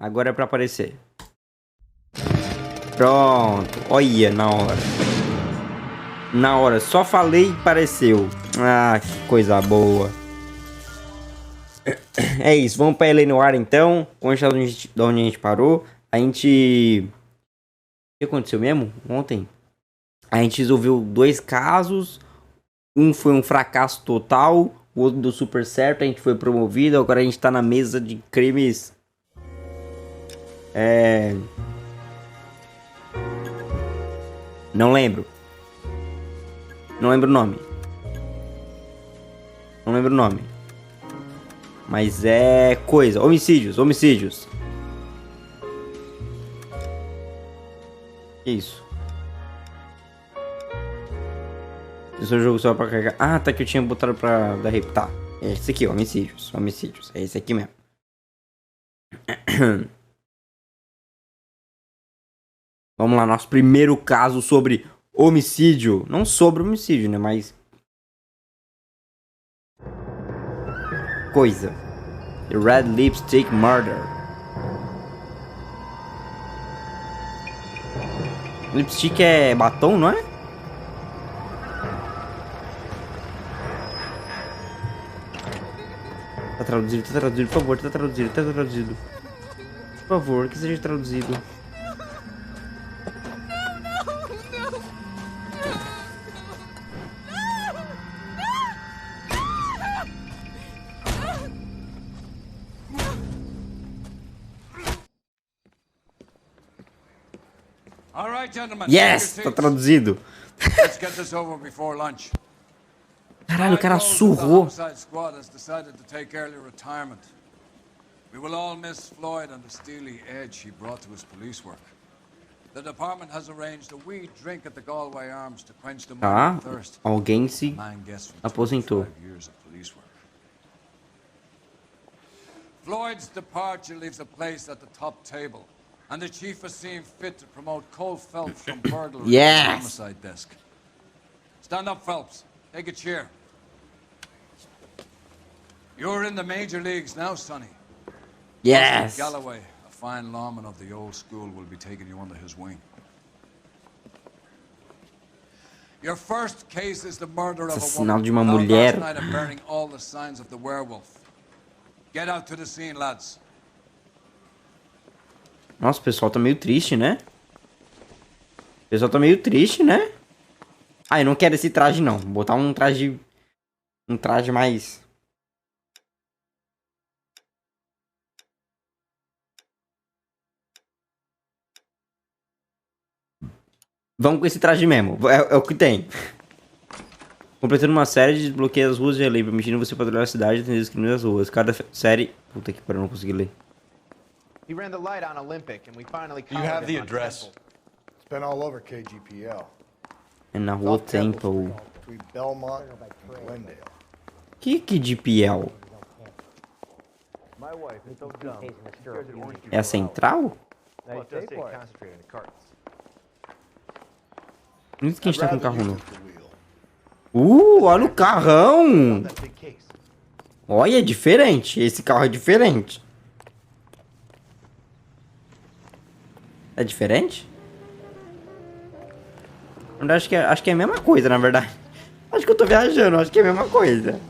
Agora é pra aparecer. Pronto. Olha, na hora. Na hora. Só falei e apareceu. Ah, que coisa boa. É isso. Vamos pra Noire então. Onde a gente parou. A gente... O que aconteceu mesmo? Ontem. A gente resolveu 2 casos. Um foi um fracasso total. O outro deu super certo. A gente foi promovido. Agora a gente tá na mesa de crimes... Não lembro. Não lembro o nome. Não lembro o nome. Mas é coisa. Homicídios. Homicídios. Que isso? Esse é um jogo só pra carregar. Ah, tá, que eu tinha botado pra dar rep. Tá. É esse aqui, homicídios. Homicídios. É esse aqui mesmo. Vamos lá, nosso primeiro caso sobre homicídio. Não sobre homicídio, né? Mas... coisa. The Red Lipstick Murder. Lipstick é batom, não é? Tá traduzido, por favor, tá traduzido. Por favor, que seja traduzido. Yes, tá traduzido. Caralho, o cara surrou. We will all miss Floyd and the steely edge he brought to his police work. The department has arranged a wee drink at the Galway Arms to quench the morning thirst. Alguém se aposentou. Floyd's departure leaves a place at the top table, and the chief has seen fit to promote Cole Phelps from burglary to the homicide desk. Stand up, Phelps. Take a chair. You're in the major leagues now, Sonny. Yes. Galloway, a fine lawman of the old school, will be taking you under his wing. Your first case is the murder of a woman. De uma mulher. Last night of burning all the signs of the werewolf. Get out to the scene, lads. Nossa, o pessoal tá meio triste, né? O pessoal tá meio triste, né? Ah, eu não quero esse traje, não. Vou botar um traje... um traje mais... Vamos com esse traje mesmo. É o que tem. Completando uma série de desbloqueios as ruas de lei, permitindo você patrulhar a cidade e atender os crimes das ruas. Cada série... Puta que pariu, não consegui ler. He ran the light on Olympic and we finally You have the address. It's been all over KGPL. É na rua Temple. Between Belmont and Glendale. Que DPL? É a central? Não sei quem está com o carro novo. Olha o carrão! Olha, é diferente. Esse carro é diferente. É diferente? Acho que é a mesma coisa, na verdade. Acho que eu tô viajando, acho que é a mesma coisa.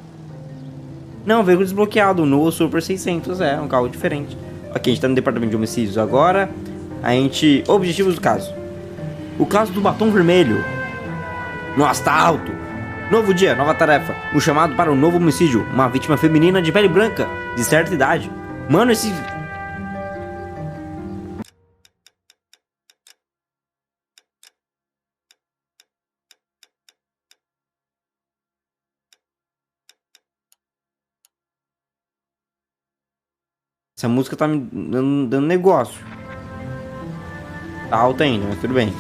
Não, veículo desbloqueado, no Super 600, é um carro diferente. Ok, a gente tá no departamento de homicídios agora. Objetivos do caso. O caso do batom vermelho. Nossa, tá alto. Novo dia, nova tarefa. Um chamado para um novo homicídio. Uma vítima feminina de pele branca, de certa idade. Mano, esse... Essa música tá me dando negócio. Tá alta ainda, mas tudo bem.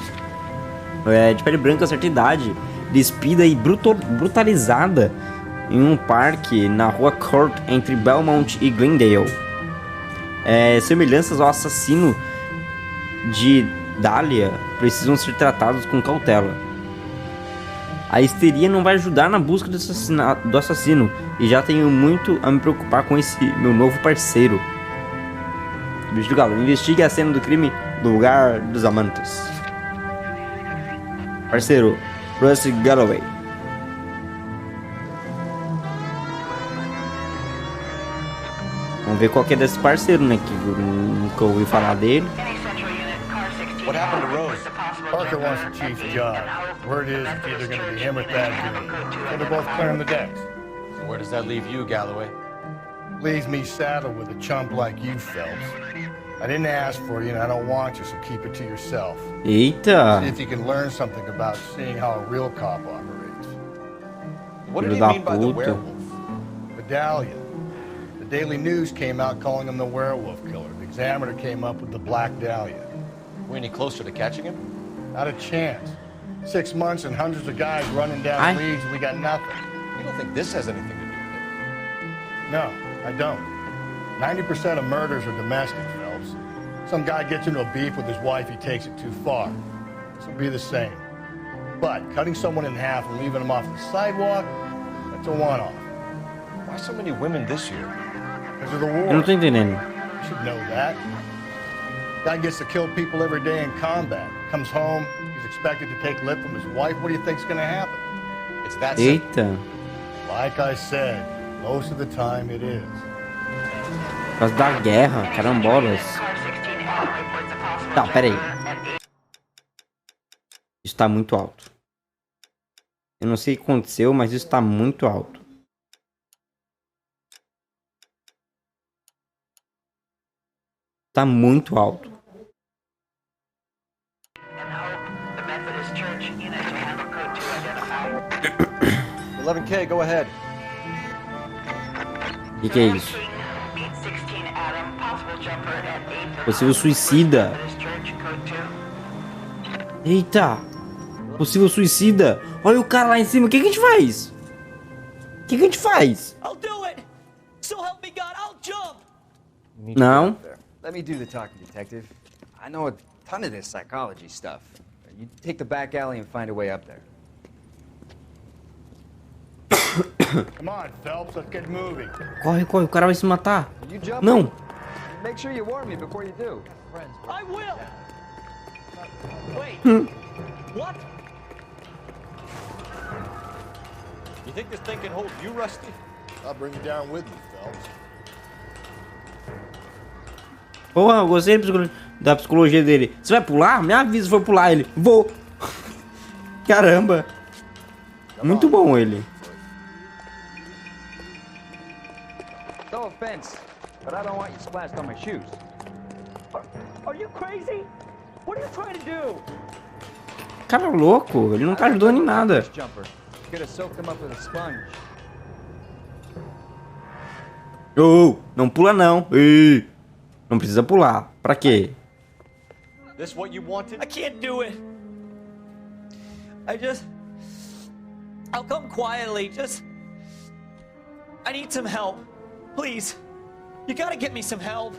É de pele branca, certa idade, despida e brutalizada em um parque na rua Court entre Belmont e Glendale. Semelhanças ao assassino de Dahlia precisam ser tratados com cautela. A histeria não vai ajudar na busca do assassino e já tenho muito a me preocupar com esse meu novo parceiro. Bicho do galo. Investigue a cena do crime do lugar dos amantes. Parceiro, Russ Galloway. Vamos ver qual que é desse parceiro, né? Que eu nunca ouvi falar dele. What happened to Rose? Parker wants the chief's job. Word is it's either going to be him or Thad Cooney. So they're both clearing the decks. So where does that leave you, Galloway? Leaves me saddled with a chump like you, Phelps. I didn't ask for you and I don't want you, so keep it to yourself. Eita! See if you can learn something about seeing how a real cop operates. What did Filho he da mean by the puta. werewolf? Medallion. The Daily News came out calling him the werewolf killer. The Examiner came up with the Black Dahlia. We any closer to catching him? Not a chance. 6 months and hundreds of guys running down leads and we got nothing. You don't think this has anything to do with it? No, I don't. 90% of murders are domestic, Phelps. Some guy gets into a beef with his wife, he takes it too far. This will be the same. But cutting someone in half and leaving them off the sidewalk, that's a one-off. Why so many women this year? Because of the Eu war. não tô entendendo. You should know that. Guy gets to kill people every day in combat. Comes home, he's expected to take lip from his wife. What do you think's gonna happen? It's that simple. Eita! Like I said, most of the time it is. Por causa da guerra, carambolas. Tá, pera aí. Isso tá muito alto. Eu não sei o que aconteceu, mas isso tá muito alto. Tá muito alto. 11K, go ahead. O que é isso? Possível suicida. Eita! Possível suicida. Olha o cara lá em cima. O que a gente faz? O que a gente faz? I'll do it! So help me God, I'll jump! Não. Let me do the talking, detective. I know a ton of this psychology stuff. You take the back alley and find a way up there. Come on, Phelps, let's get moving. Corre, corre. O cara vai se matar. You jump. Não. Make sure you warn me before you do. I will! Wait, what? You think this thing can hold you, Rusty? I'll bring you down with me, Phelps. Porra, eu gostei da psicologia dele. Você vai pular? Me avisa se for pular ele. Vou. Caramba. Muito bom ele. No offense, but I don't want you splashed on my shoes. Are you crazy? What are you trying to do? Cara louco. Ele não tá ajudando em nada. Jumper. Could have soaked them up with a sponge. Oh, não pula não. Ei. Não precisa pular. Pra quê? This what you wanted? I can't do it. I'll come quietly, I need some help. Please. You gotta get me some help.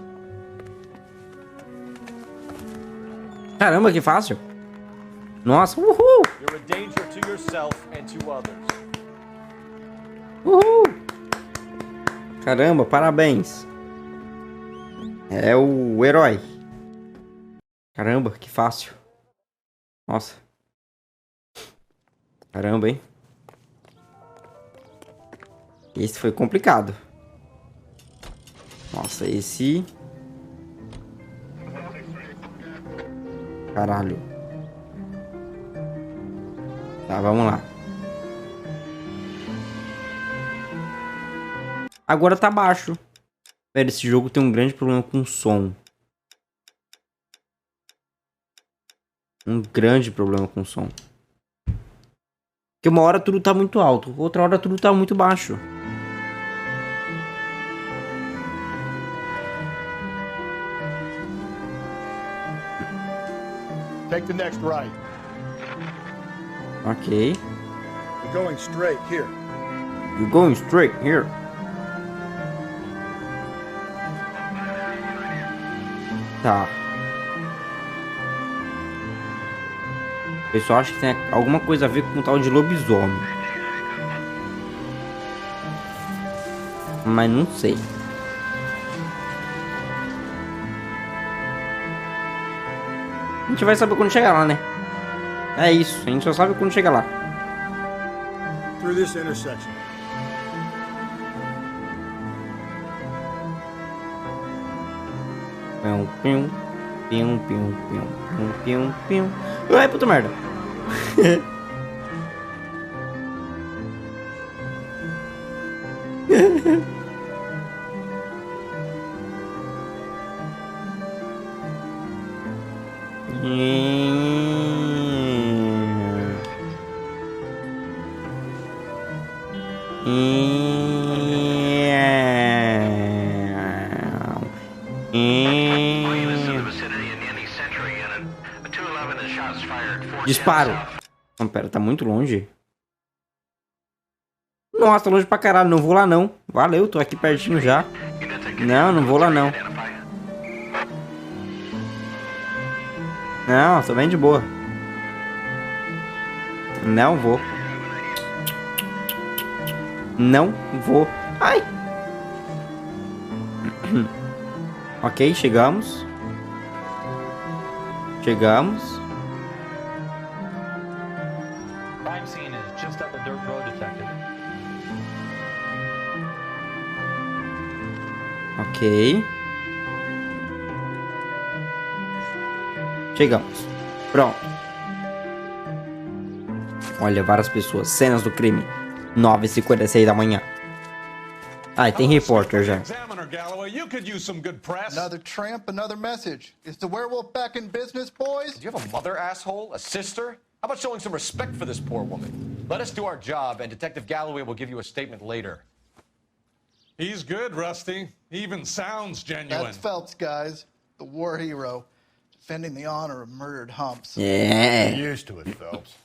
Caramba, que fácil. Nossa, uhul. You're a danger to yourself and to others. Uhul. Caramba, parabéns. É o herói. Caramba, que fácil. Nossa. Caramba, hein? Esse foi complicado. Nossa, esse... Caralho. Tá, vamos lá. Agora tá baixo. Pera, esse jogo tem um grande problema com o som. Um grande problema com o som. Porque uma hora tudo tá muito alto, outra hora tudo tá muito baixo. Take the next right. Ok. You're going straight, here. You're going straight here. Tá. O pessoal acha que tem alguma coisa a ver com o tal de lobisomem. Mas não sei. A gente vai saber quando chegar lá, né? É isso, a gente só sabe quando chegar lá. Through this intersection. Pium, pium, pium, pium, pium, pium, pium. Ai, puta merda. Disparo. Não, pera, tá muito longe. Nossa, tá longe pra caralho. Não vou lá não. Valeu, tô aqui pertinho já. Não, não vou lá não. Não, tô bem de boa. Não vou. Não vou. Ai. Ok, chegamos. Chegamos. Crime scene is just up a dirt road, detective. Ok. Chegamos. Pronto. Olha, várias pessoas. Cenas do crime. 9h56 da manhã. Ah, e tem repórter já. Another tramp, another message. Is the werewolf back in business, boys? Do you have a mother, asshole? A sister? How about showing some respect for this poor woman? Let us do our job, and Detective Galloway will give you a statement later. He's good, Rusty. He even sounds genuine. That's Phelps, guys. The war hero. Defending the honor of murdered humps. Yeah. Get used to it, Phelps.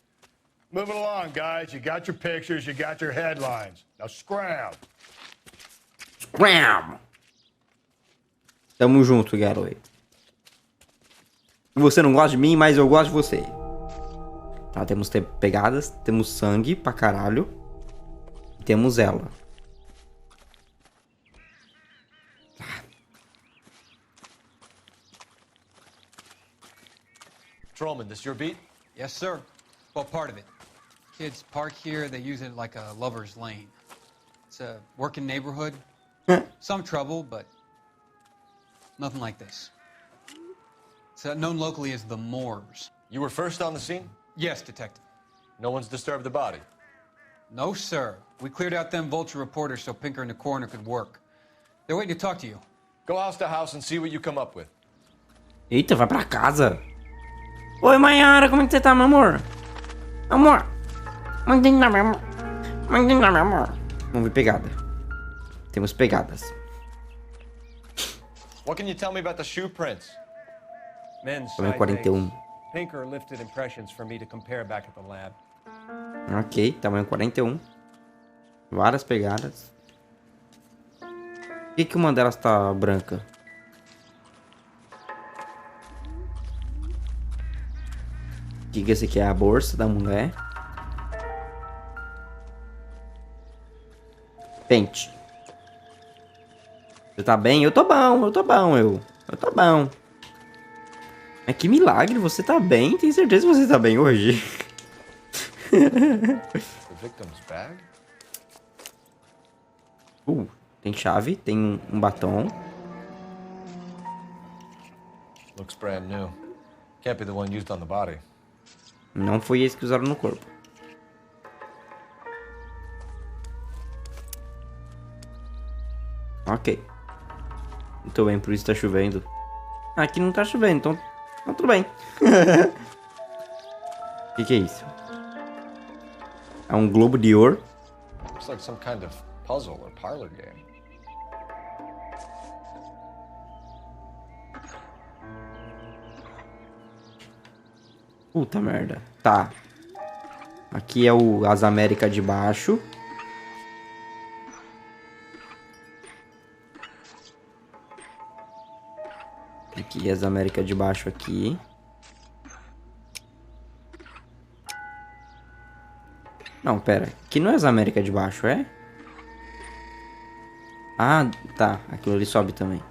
Moving along, guys. You got your pictures, you got your headlines. Now scram. Scram. Tamo junto, Galloway. Você não gosta de mim, mas eu gosto de você. Tá, temos pegadas, temos sangue pra caralho. E temos ela. Trollman, this your beat? Yes, sir. Well, part of it. Kids park here, they use it like a lover's lane. It's a working neighborhood. Some trouble, but nothing like this. It's known locally as the Moors. You were first on the scene? Yes, detective. No one's disturbed the body? No, sir. We cleared out them vulture reporters so Pinker and the coroner could work. They're waiting to talk to you. Go house to house and see what you come up with. Eita, vai pra casa. Oi, Mayara, como é que você tá, meu amor? Amor. Meu amor. Meu amor. Vamos ver pegada. Temos pegadas. What can you tell me about the shoe prints? Men's Tamanho side 41. legs. Pinker lifted impressions for me to compare back at the lab. Ok, tamanho 41. Várias pegadas. Por que uma delas tá branca? O que esse aqui é? A bolsa da mulher. Pente. Você tá bem? Eu tô bom, eu tô bom, eu tô bom. Mas que milagre, você tá bem? Tenho certeza que você tá bem hoje. The victim's bag? Tem chave, tem um batom. Looks brand new. Can't be the one used on the body. Não foi esse que usaram no corpo. Ok. Muito bem, por isso tá chovendo. Aqui não tá chovendo, então tudo bem. O que é isso? É um globo de ouro. Looks like some kind of puzzle or parlor game. Puta merda. Tá. Aqui é as Américas de baixo. Aqui as Américas de baixo aqui. Não, pera. Aqui não é as Américas de baixo, é? Ah, tá. Aquilo ali sobe também.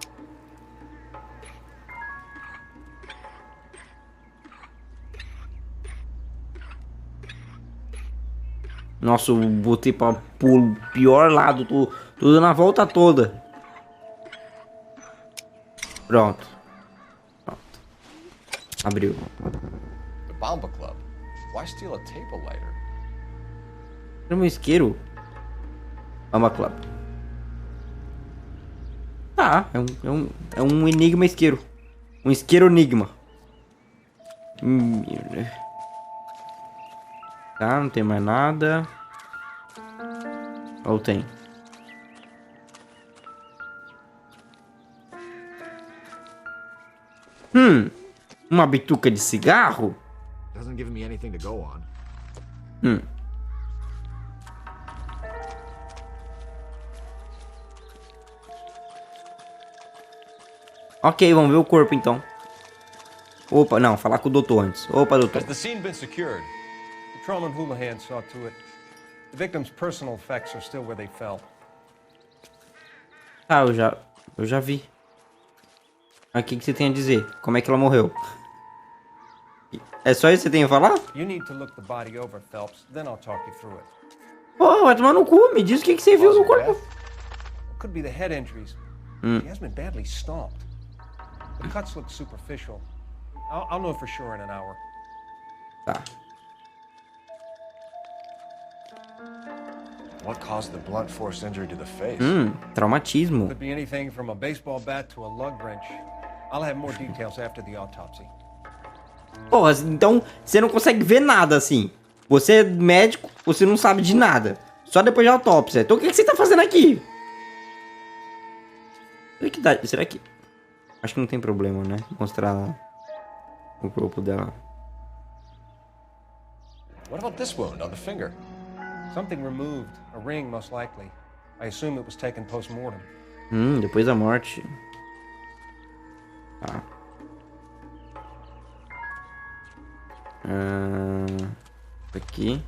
Nossa, eu botei pra pulo pior lado, tô dando a volta toda. Pronto. Abriu. The Bomba Club. Why steal a table lighter? É um isqueiro. Bomba Club. Ah, é um enigma isqueiro. Um isqueiro enigma. Tá, não tem mais nada. Ou tem? Uma bituca de cigarro? Doesn't give me anything to go on. Ok, vamos ver o corpo então. Opa, não, falar com o doutor antes. Opa, doutor. Has the scene been secured? Patrolman Houlihan saw to it. The victim's personal effects are still where they fell. Ah, eu já vi. Mas o que você tem a dizer? Como é que ela morreu? É só isso que você tem a falar? You need to look the body over, Phelps. Then I'll talk you through it. Pô, vai tomar no cu. Me diz o que você viu no corpo. Could be the head injuries. He has been badly stomped. The cuts look superficial. I'll know for sure in an hour. Tá. What caused the blunt force injury to the face? Traumatismo. Could be anything from a baseball bat to a lug wrench. I'll have more details after the autopsy. Porra, então você não consegue ver nada assim. Você é médico, você não sabe de nada. Só depois da autópsia. Então o que você tá fazendo aqui? Será que... Acho que não tem problema, né? Mostrar o corpo dela. What about this wound on the finger? Something removed. A ring, most likely. I assume it was taken post-mortem. Depois da morte. Tá. Aqui.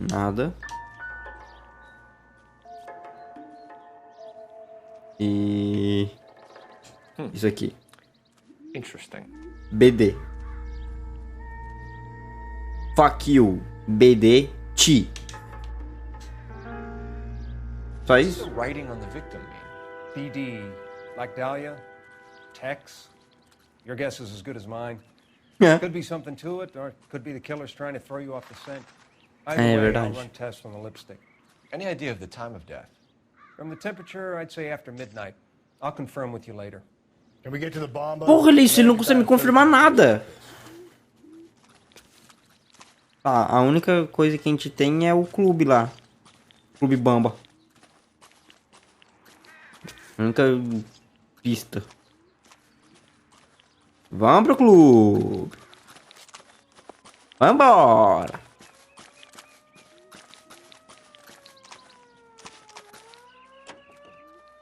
Nada. E... Isso aqui. Interesting. BD. Fuck you. BD. Ti. Só isso? What's the writing on the victim mean? BD. Like Dahlia? Tex? Your guess is as good as mine. Yeah. Could be something to it, or it could be the killer's trying to throw you off the scent. É Either way, I'll verdade. run tests on the lipstick. Any idea of the time of death? From the temperature, I'd say after midnight. I'll confirm with you later. Can we get to the bomb? Porra, Alice, ele não consegue me confirmar nada. Tá, a única coisa que a gente tem é o clube lá. Clube Bamba. A única pista. Vamos pro clube. Vambora.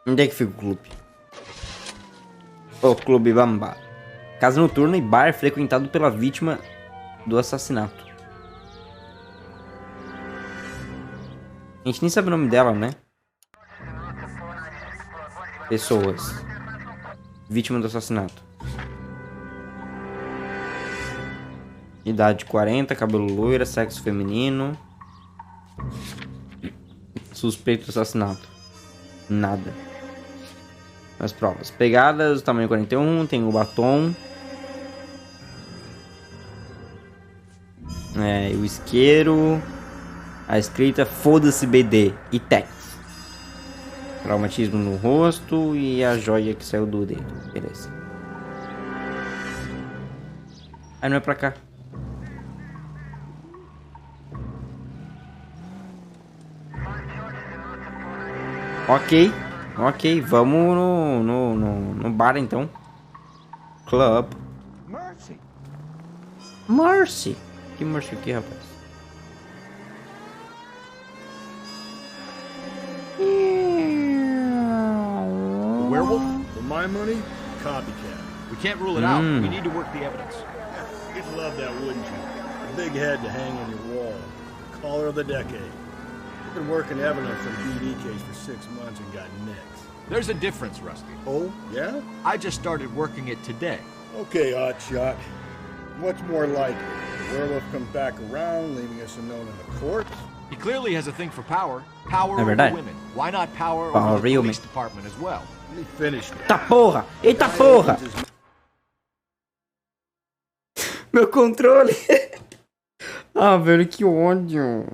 Onde é que fica o clube? O clube Bamba. Casa noturna e bar frequentado pela vítima do assassinato. A gente nem sabe o nome dela, né? Pessoas. Vítima do assassinato. Idade 40, cabelo loiro, sexo feminino. Suspeito do assassinato. Nada. As provas. Pegadas, tamanho 41, tem o batom. O isqueiro. A escrita foda-se BD e Tex. Traumatismo no rosto e a joia que saiu do dedo. Beleza. Aí não é pra cá. Ok, vamos no bar então. Club. Mercy. Que Mercy aqui, rapaz? The werewolf? For my money, copycat. We can't rule it out. We need to work the evidence. You'd love that, wouldn't you? A big head to hang on your wall. Caller of the decade. You've been working evidence for the BD case for 6 months and got nicks. There's a difference, Rusty. Oh, yeah? I just started working it today. Okay, Oddshot. What's more likely? The werewolf comes back around, leaving us unknown in the court. He clearly has a thing for power. Power É over verdade. women. Why not power Power over the over police women. department as well? Let me finish. Eita porra! Eita porra! Meu controle! Ah, velho, que ódio!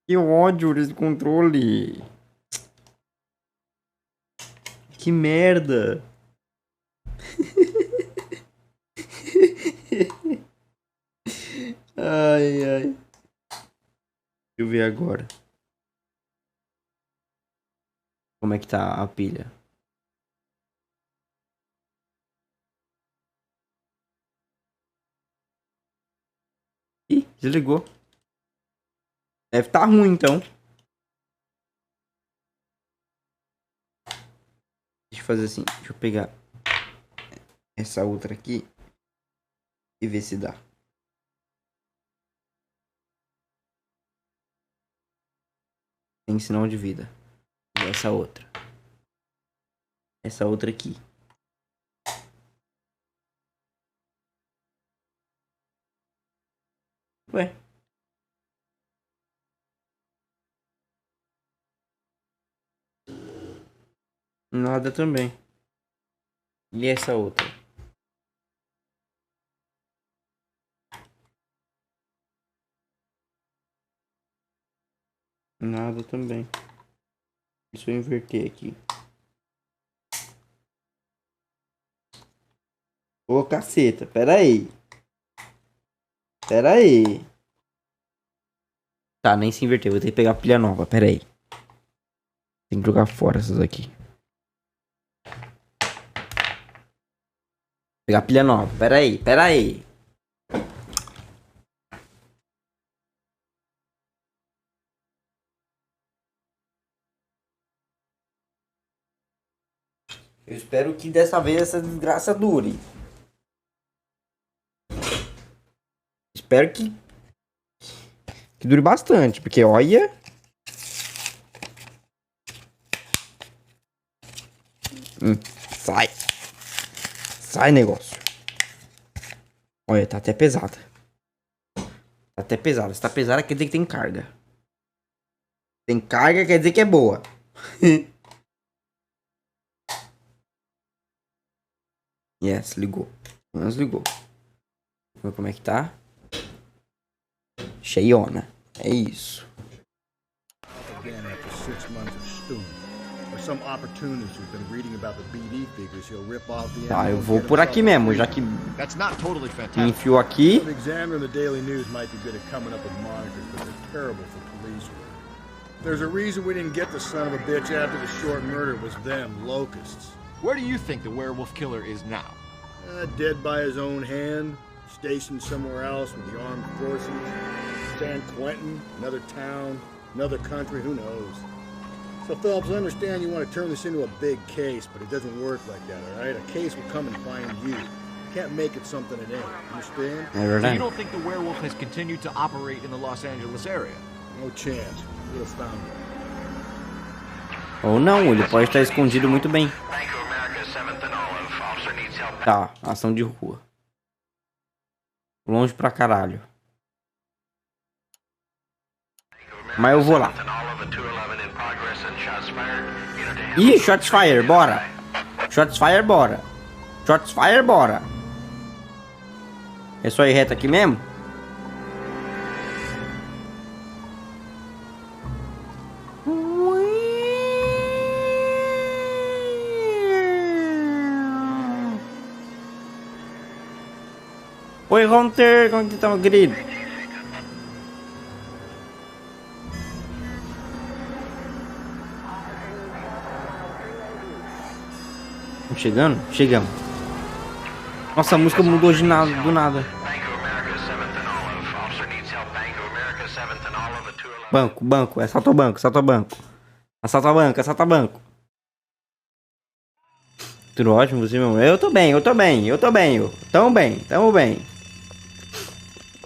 Que ódio desse controle! Que merda! Ai, ai. Deixa eu ver agora. Como é que tá a pilha? Ih, desligou. Deve tá ruim, então. Deixa eu fazer assim. Deixa eu pegar essa outra aqui e ver se dá. Tem sinal de vida. E essa outra. Essa outra aqui. Ué. Nada também. E essa outra? Nada também. Deixa eu inverter aqui. Ô, caceta, pera aí. Pera aí. Tá, nem se inverteu. Vou ter que pegar a pilha nova, pera aí. Tem que jogar fora essas aqui. Pegar a pilha nova, pera aí, pera aí. Eu espero que dessa vez essa desgraça dure. Espero que dure bastante, porque olha. Sai. Sai, negócio. Olha, tá até pesada. Tá até pesada. Se tá pesada, quer dizer que tem carga. Tem carga, quer dizer que é boa. Yes, ligou. Mas ligou. Vamos ver como é que tá. Cheiona. É isso. Again after 6 months of stewing. Or some opportunist who's been reading about the BD figures he'll rip off the Tá, eu vou por aqui mesmo, já que That's not totally me fantastic. enfiou aqui. The Examiner and the Daily News might be good at coming up with monikers, but they're terrible for police work. There's a reason we didn't get the son of a bitch after the short murder was them, locusts. Where do you think the werewolf killer is now? Dead by his own hand, stationed somewhere else with the armed forces. San Quentin, another town, another country, who knows? So, Phillips, I understand you want to turn this into a big case, but it doesn't work like that, all right? A case will come and find you. Can't make it something it ain't, understand? É So verdade. you don't think the werewolf has continued to operate in the Los Angeles area? No chance. We'll found him. Ou não, ele pode estar escondido muito bem. Tá, ação de rua. Longe pra caralho. Mas eu vou lá. Ih, shots fire, bora. Shots fire, bora. Shots fire, bora. É só ir reto aqui mesmo? Oi, Hunter, como que tá, querido? Chegando? Chegamos. Nossa, a música mudou de nada, do nada. Banco, banco, assalta o banco, assalta o banco. Assalta o banco, assalta o banco. Tudo ótimo, você, meu? Eu tô bem, eu tô bem, eu tô bem, tamo bem, tamo bem.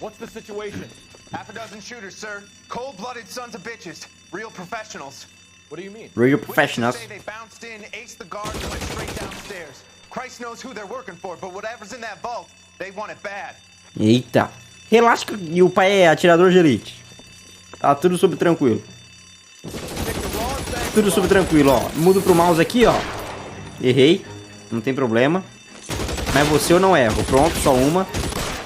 What's the situation? Half a dozen shooters, sir. Cold-blooded sons of bitches. Real professionals. What do you mean? Real professionals. Witnesses say they bounced in, aced the guards, and went straight downstairs. Christ knows who they're working for, but whatever's in that vault, they want it bad. Eita. Relaxa, e o pai é atirador de elite. Tá tudo sob tranquilo. Tudo sob tranquilo, ó. Mudo pro mouse aqui, ó. Errei. Não tem problema. Mas você eu não erro. Pronto, só uma.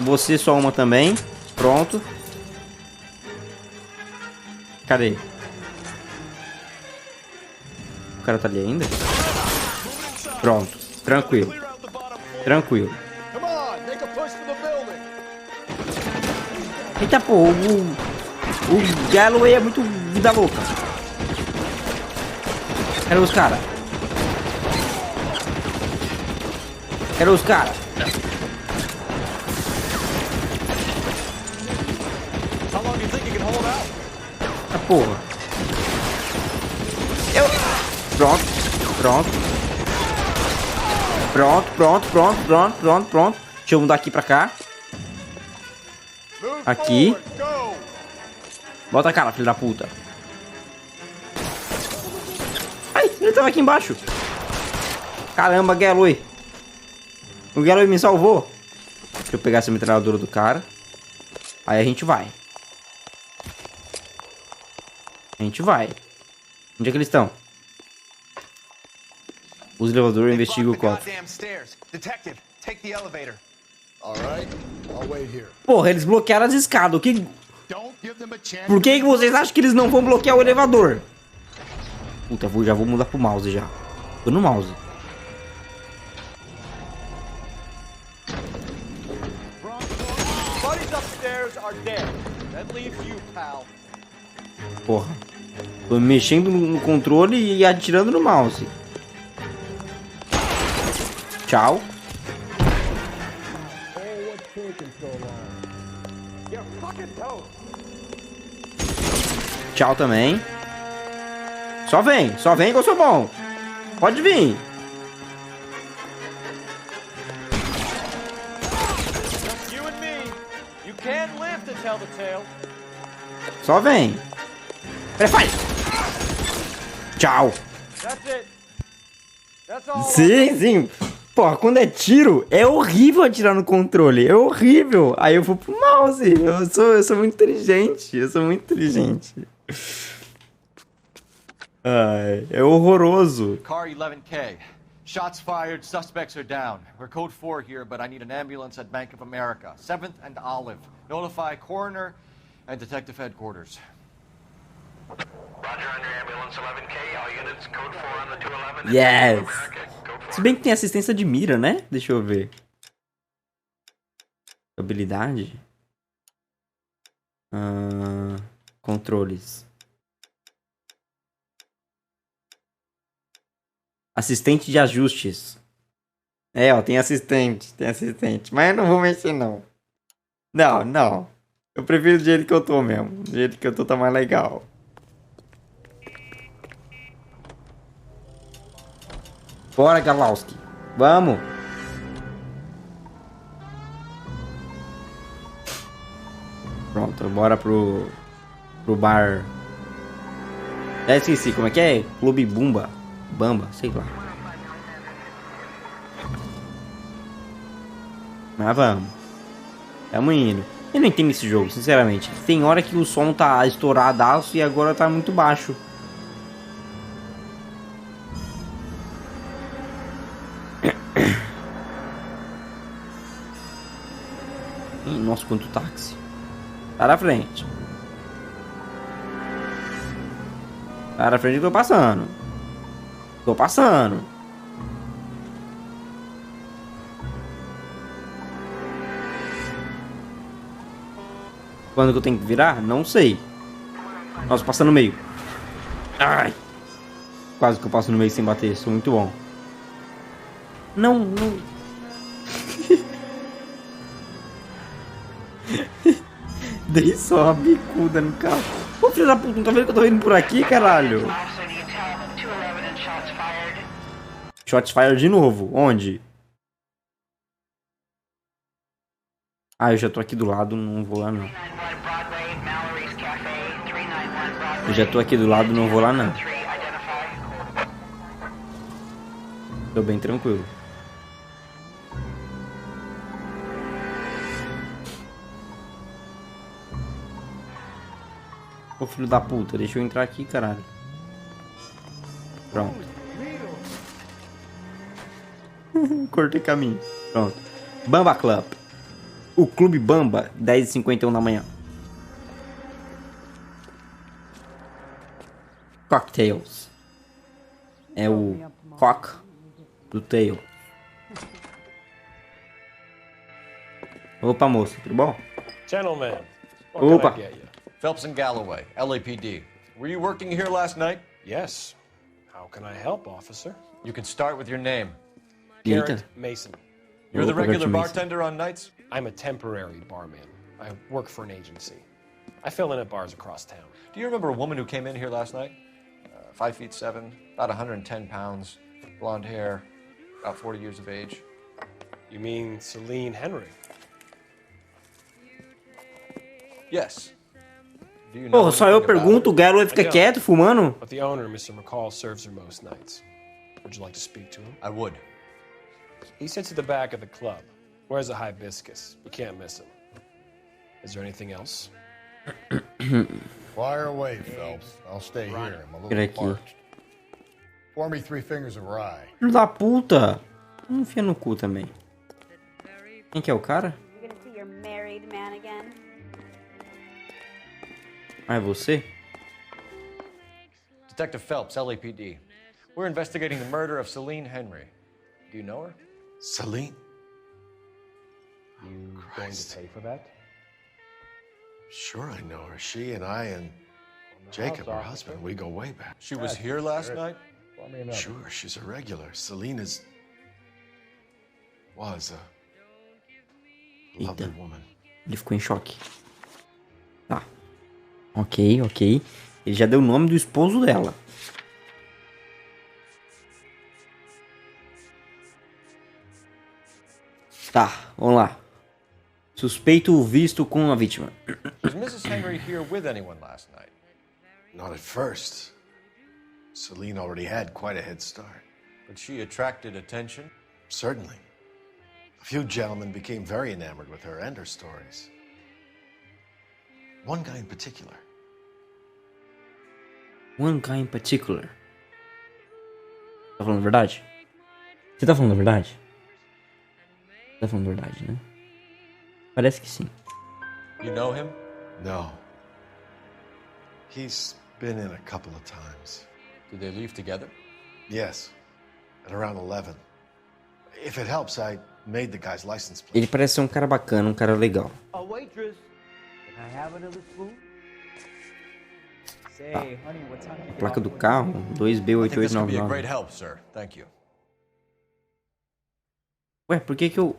Você só uma também. Pronto. Cadê? O cara tá ali ainda? Pronto. Tranquilo. Tranquilo. Eita, pô. O Galloway é muito vida louca. Cadê os caras? Cadê os caras? Ah, porra. Pronto. Pronto. Pronto, pronto, pronto, pronto, pronto, pronto. Deixa eu mudar aqui pra cá. Aqui. Bota a cara, filho da puta. Ai, ele tava aqui embaixo. Caramba, Galloway. O Galloway me salvou. Deixa eu pegar essa metralhadora do cara. Aí a gente vai. A gente vai. Onde é que eles estão? Os elevadores investigam o cofre. Porra, eles bloquearam as escadas. Por que vocês acham que eles não vão bloquear o elevador? Puta, já vou mudar pro mouse já. Tô no mouse. Porra. Tô mexendo no controle e atirando no mouse. Tchau. Tchau também. Só vem que eu sou bom. Pode vir. Só vem. Prefere. Tchau. Sim. Pô, quando é tiro, é horrível atirar no controle. É horrível. Aí eu vou pro mouse. Eu sou muito inteligente. Ai, é horroroso. Car 11K. Shots fired, suspects are down. We're code 4 here, but I need an ambulance at Bank of America. 7th and Olive. Notify coroner and detective headquarters. Roger, under ambulance 11K. All units code 4 on the 211. Yes. Se bem que tem assistência de mira, né? Deixa eu ver. Habilidade. Controles. Assistente de ajustes. É, ó, tem assistente. Mas eu não vou mexer, não. Não. Eu prefiro do jeito que eu tô mesmo. Do jeito que eu tô tá mais legal. Bora, Galowski. Vamos. Pronto, bora pro bar. Já esqueci, como é que é? Clube Bamba, sei lá. Mas vamos. Tamo indo. Eu não entendo esse jogo, sinceramente. Tem hora que o som tá estouradaço e agora tá muito baixo. Nossa, quanto táxi. Para a frente. Para a frente que eu tô passando. Quando que eu tenho que virar? Não sei. Nossa, passando no meio. Ai. Quase que eu passo no meio sem bater. Sou muito bom. Não. Dei só uma bicuda no carro. Ô filho da puta, não tá vendo que eu tô indo por aqui, caralho? Shots fired de novo. Onde? Ah, eu já tô aqui do lado, não vou lá não. Eu já tô aqui do lado, não vou lá não. Tô bem tranquilo. Ô filho da puta, deixa eu entrar aqui, caralho. Pronto. Cortei caminho. Pronto. Bamba Club. O Clube Bamba, 10h51 da manhã. Cocktails. É o cock do tail. Opa, moço, tudo bom? Gentlemen, what Opa. can I get you? Phelps and Galloway, LAPD. Were you working here last night? Yes. How can I help, officer? You can start with your name. Garrett Mason. You're the Opa, regular Garrett Mason. bartender on nights? I'm a temporary barman. I work for an agency. I fill in at bars across town. Do you remember a woman who came in here last night? 5'7", about 110 pounds, blonde hair, about 40 years of age. You mean Celine Henry? Yes. Do you know Porra, só eu anything about pergunto, o Galloway I fica don't. quieto, fumando. But the owner, Mr. McCall, serves her most nights. Would you like to speak to him? I would. He sits at the back of the club. Wears a hibiscus. You can't miss him. Is there anything else? Fire away, Phelps. I'll stay here. I'm a Tira little aqui. parched. Pour me 3 fingers of rye. Filho da puta. Não enfia no cu também. Quem que é o cara? You're gonna see your married man again? Ah, é você? Detective Phelps, LAPD. We're investigating the murder of Celine Henry. Do you know her? Celine? You going to pay for that? Sure, I know her. She and I and Jacob, her husband, we go way back. She was here last night? Sure, she's a regular. Celine was a lovely Eita. woman. Ele ficou em choque. Tá. Ok, ok. Ele já deu o nome do esposo dela. Tá, vamos lá. Suspeito visto com a vítima. Was Mrs. Henry here with anyone last night? Not at first. Celine already had quite a head start. But she attracted attention? Certainly. A few gentlemen became very enamored with her and her stories. One guy in particular. One guy in particular. Tá falando a verdade? Você tá falando a verdade? Tá falando a verdade, né? Parece que sim. You know him? No. He's been in a couple of times. Did they leave together? Yes. At around 11. If it helps, I made the guy's license plate. Ele parece ser um cara bacana, um cara legal. A waitress. Can I have another spoon? Say, Tá. honey, what time you get Placa off do work? carro, I think this could be a 2B8899. great help, sir. Thank you. Ué, por que que eu...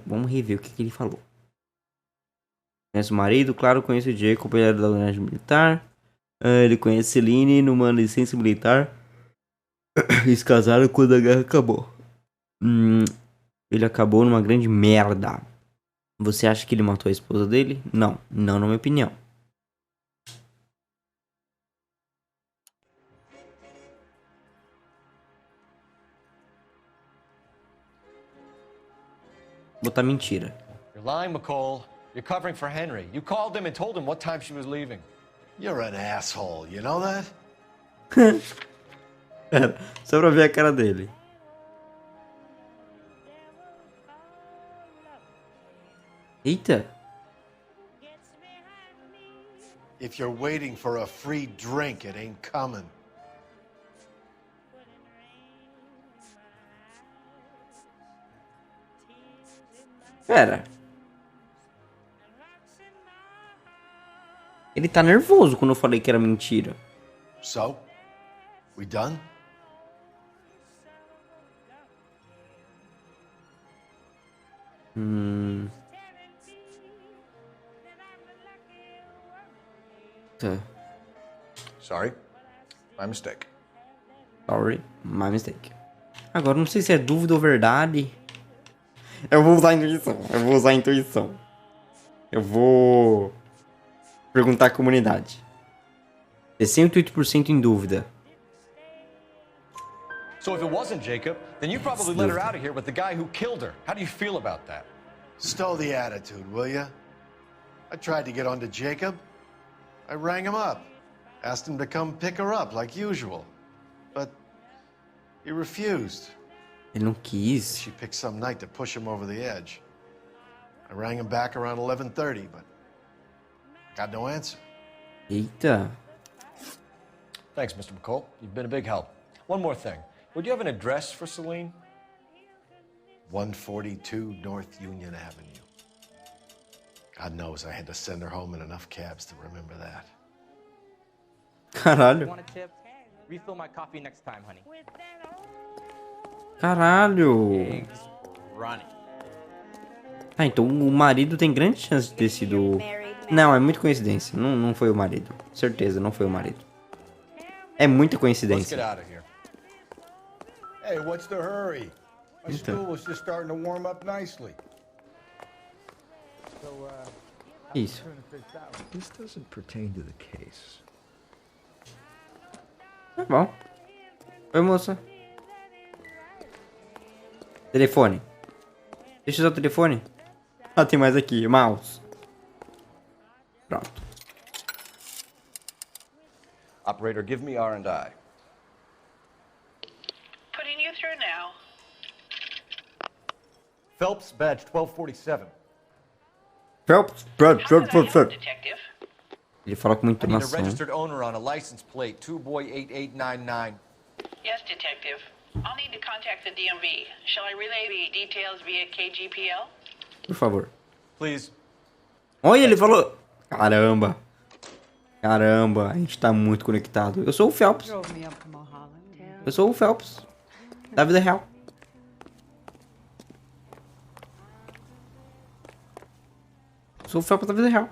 Vamos rever o que ele falou. Conhece o marido? Claro, conheço o Jacob, ele era da unidade militar. Ele conhece Celine numa licença militar. Eles casaram quando a guerra acabou. Ele acabou numa grande merda. Você acha que ele matou a esposa dele? Não, não na minha opinião. Botar mentira. You're lying, McCall. You're covering for Henry. You called him and told him what time she was leaving. You're an asshole, you know that? Só pra ver a cara dele. Eita. If you're waiting for a free drink, it ain't coming. Pera. Ele tá nervoso quando eu falei que era mentira. So, we done? Tá. Sorry, my mistake. Sorry, my mistake. Agora, não sei se é dúvida ou verdade. Eu vou usar a intuição. Eu vou perguntar à comunidade. 68% em dúvida. So if it wasn't Jacob, then you probably let her out of here with the guy who killed her. How do you feel about that? Stow the attitude, will ya? I tried to get onto Jacob. I rang him up. Asked him to come pick her up like usual. But he refused. Ele não quis. She picked some night to push him over the edge. I rang him back around 11:30, but got no answer. Eita. Thanks, Mr. McCall. You've been a big help. One more thing. Would you have an address for Celine? 142 North Union Avenue. God knows I had to send her home in enough cabs to remember that. Caralho. Want a tip? Refill my coffee next time, honey. Caralho. Eggs running. Ah, então o marido tem grande chance de ter sido... Não, é muita coincidência. Não foi o marido. Certeza, não foi o marido. É muita Let's coincidência. get out of here. Hey, what's the hurry? My Então. stool was just starting to warm up nicely. Isso. This doesn't pertain to the case. Tá bom. Oi, moça. Telefone. Deixa eu usar o telefone. Ah, tem mais aqui. Mouse. Pronto. Operator, give me R&I. Putting you through now. Phelps, badge 1247. Phelps. Detective. Ele fala com muita I need a entonação. registered owner on a license plate, 2boy8899. Yes, detective. I'll need to contact the DMV. Shall I relay the details via KGPL? Por favor. Please. Olha, ele falou... Caramba. Caramba, a gente tá muito conectado. Eu sou o Phelps. Eu sou o Phelps. Da vida real. Eu sou o Phelps da vida real.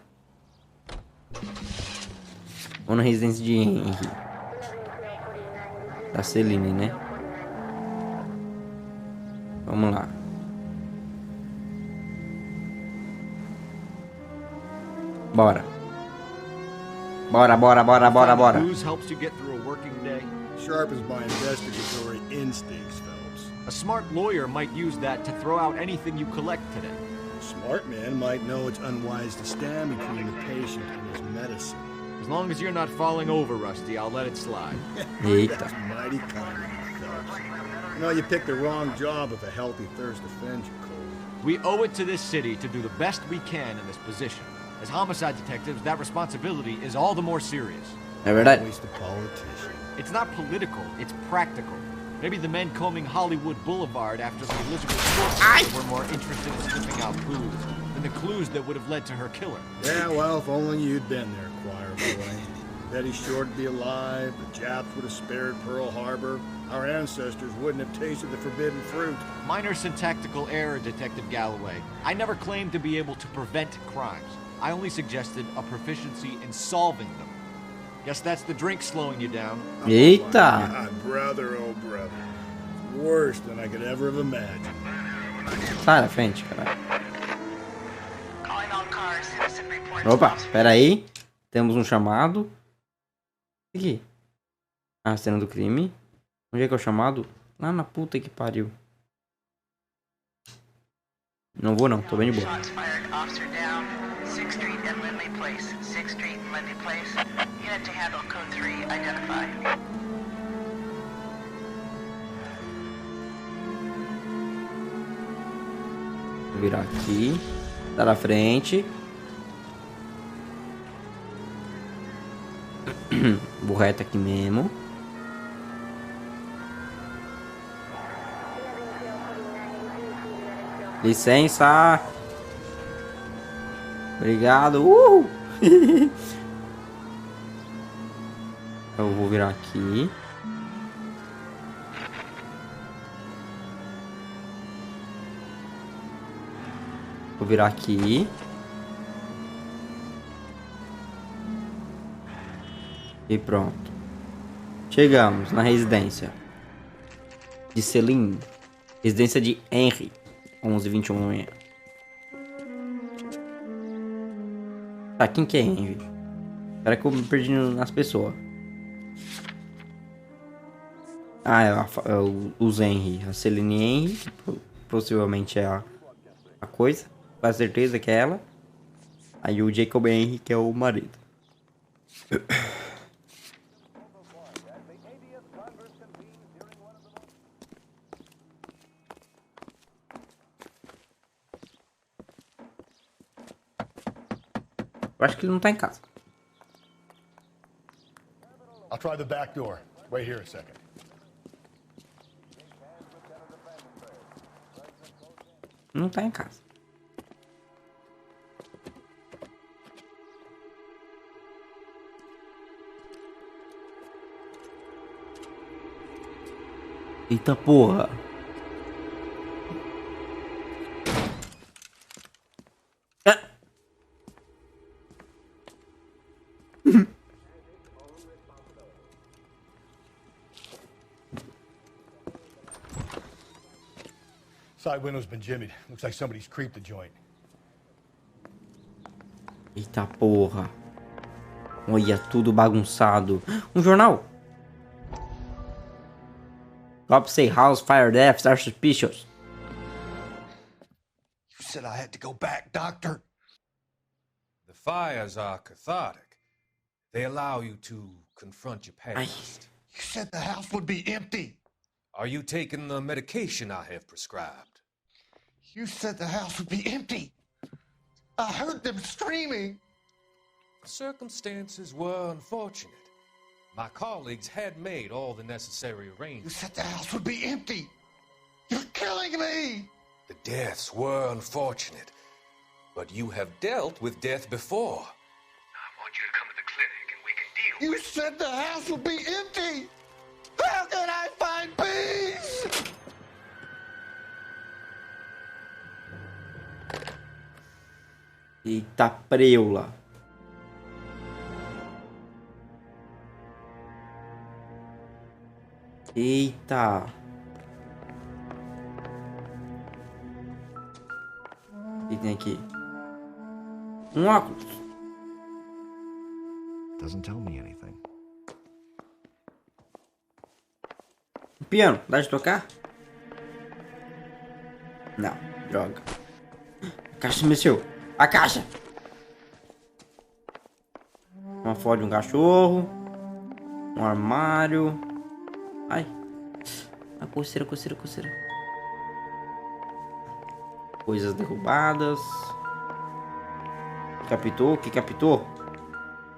Ou na residência de Henry. Da Celine, né? Vamos lá. Bora. Bora. Booze helps you get through a working day. Sharpens my investigatory instincts, Phelps. A smart lawyer might use that to throw out anything you collect today. A smart man might know it's unwise to stand between the patient and his medicine. As long as you're not falling over, Rusty, I'll let it slide. That's mighty kind of you, Phelps. You know, you picked the wrong job if a healthy thirst offends you, Cole. We owe it to this city to do the best we can in this position. As homicide detectives, that responsibility is all the more serious. É verdade. Always the politician. It's not political, it's practical. Maybe the men combing Hollywood Boulevard after the Elizabeth Short were more interested in sniffing out clues than the clues that would have led to her killer. Yeah, well, if only you'd been there, choir boy. Betty Short would be alive, the Japs would have spared Pearl Harbor, our ancestors wouldn't have tasted the forbidden fruit. Minor syntactical error, Detective Galloway. I never claimed to be able to prevent crimes. I only suggested a proficiency in solving them. Guess that's the drink slowing you down. Eita! God, brother, oh brother. Worse than I could ever have imagined. Sai da frente, caralho. Opa, pera aí. Temos um chamado. Aqui. Ah, cena do crime. Onde é que é o chamado? Lá na puta que pariu. Não vou não, tô bem de boa. Vou virar aqui. Tá na frente. Vou reto aqui mesmo. Licença. Obrigado. Eu vou virar aqui. Vou virar aqui. E pronto. Chegamos na residência de Celine. Residência de Henry. 11h21 da manhã. Tá, quem que é Henry? Espera que eu me perdi nas pessoas. Ah, é os Henry. A Celine Henry, que possivelmente é a coisa. Com certeza que é ela. Aí o Jacob Henry, que é o marido. Eu acho que ele não tá em casa. I'll try the back door. Wait here a second. Não tá em casa. Eita porra. Side window's been jimmied. Looks like somebody's creeped the joint. Eita porra. Olha, tudo bagunçado. Um jornal. Cops say house fire deaths are suspicious. You said I had to go back, Doctor. The fires are cathartic. They allow you to confront your past. You said the house would be empty. Are you taking the medication I have prescribed? You said the house would be empty. I heard them screaming. Circumstances were unfortunate. My colleagues had made all the necessary arrangements. You said the house would be empty. You're killing me. The deaths were unfortunate, but you have dealt with death before. I want you to come to the clinic and we can deal. You said the house would be empty. How can I find peace? Eita preula. Eita. O que tem aqui? Um óculos. Doesn't tell me anything. Um piano. Dá de tocar? Não. Droga. A caixa se mexeu. A caixa. Uma foto de um cachorro. Um armário. Ai. A coceira, coceira, coceira. Coisas derrubadas. Captou? O que captou?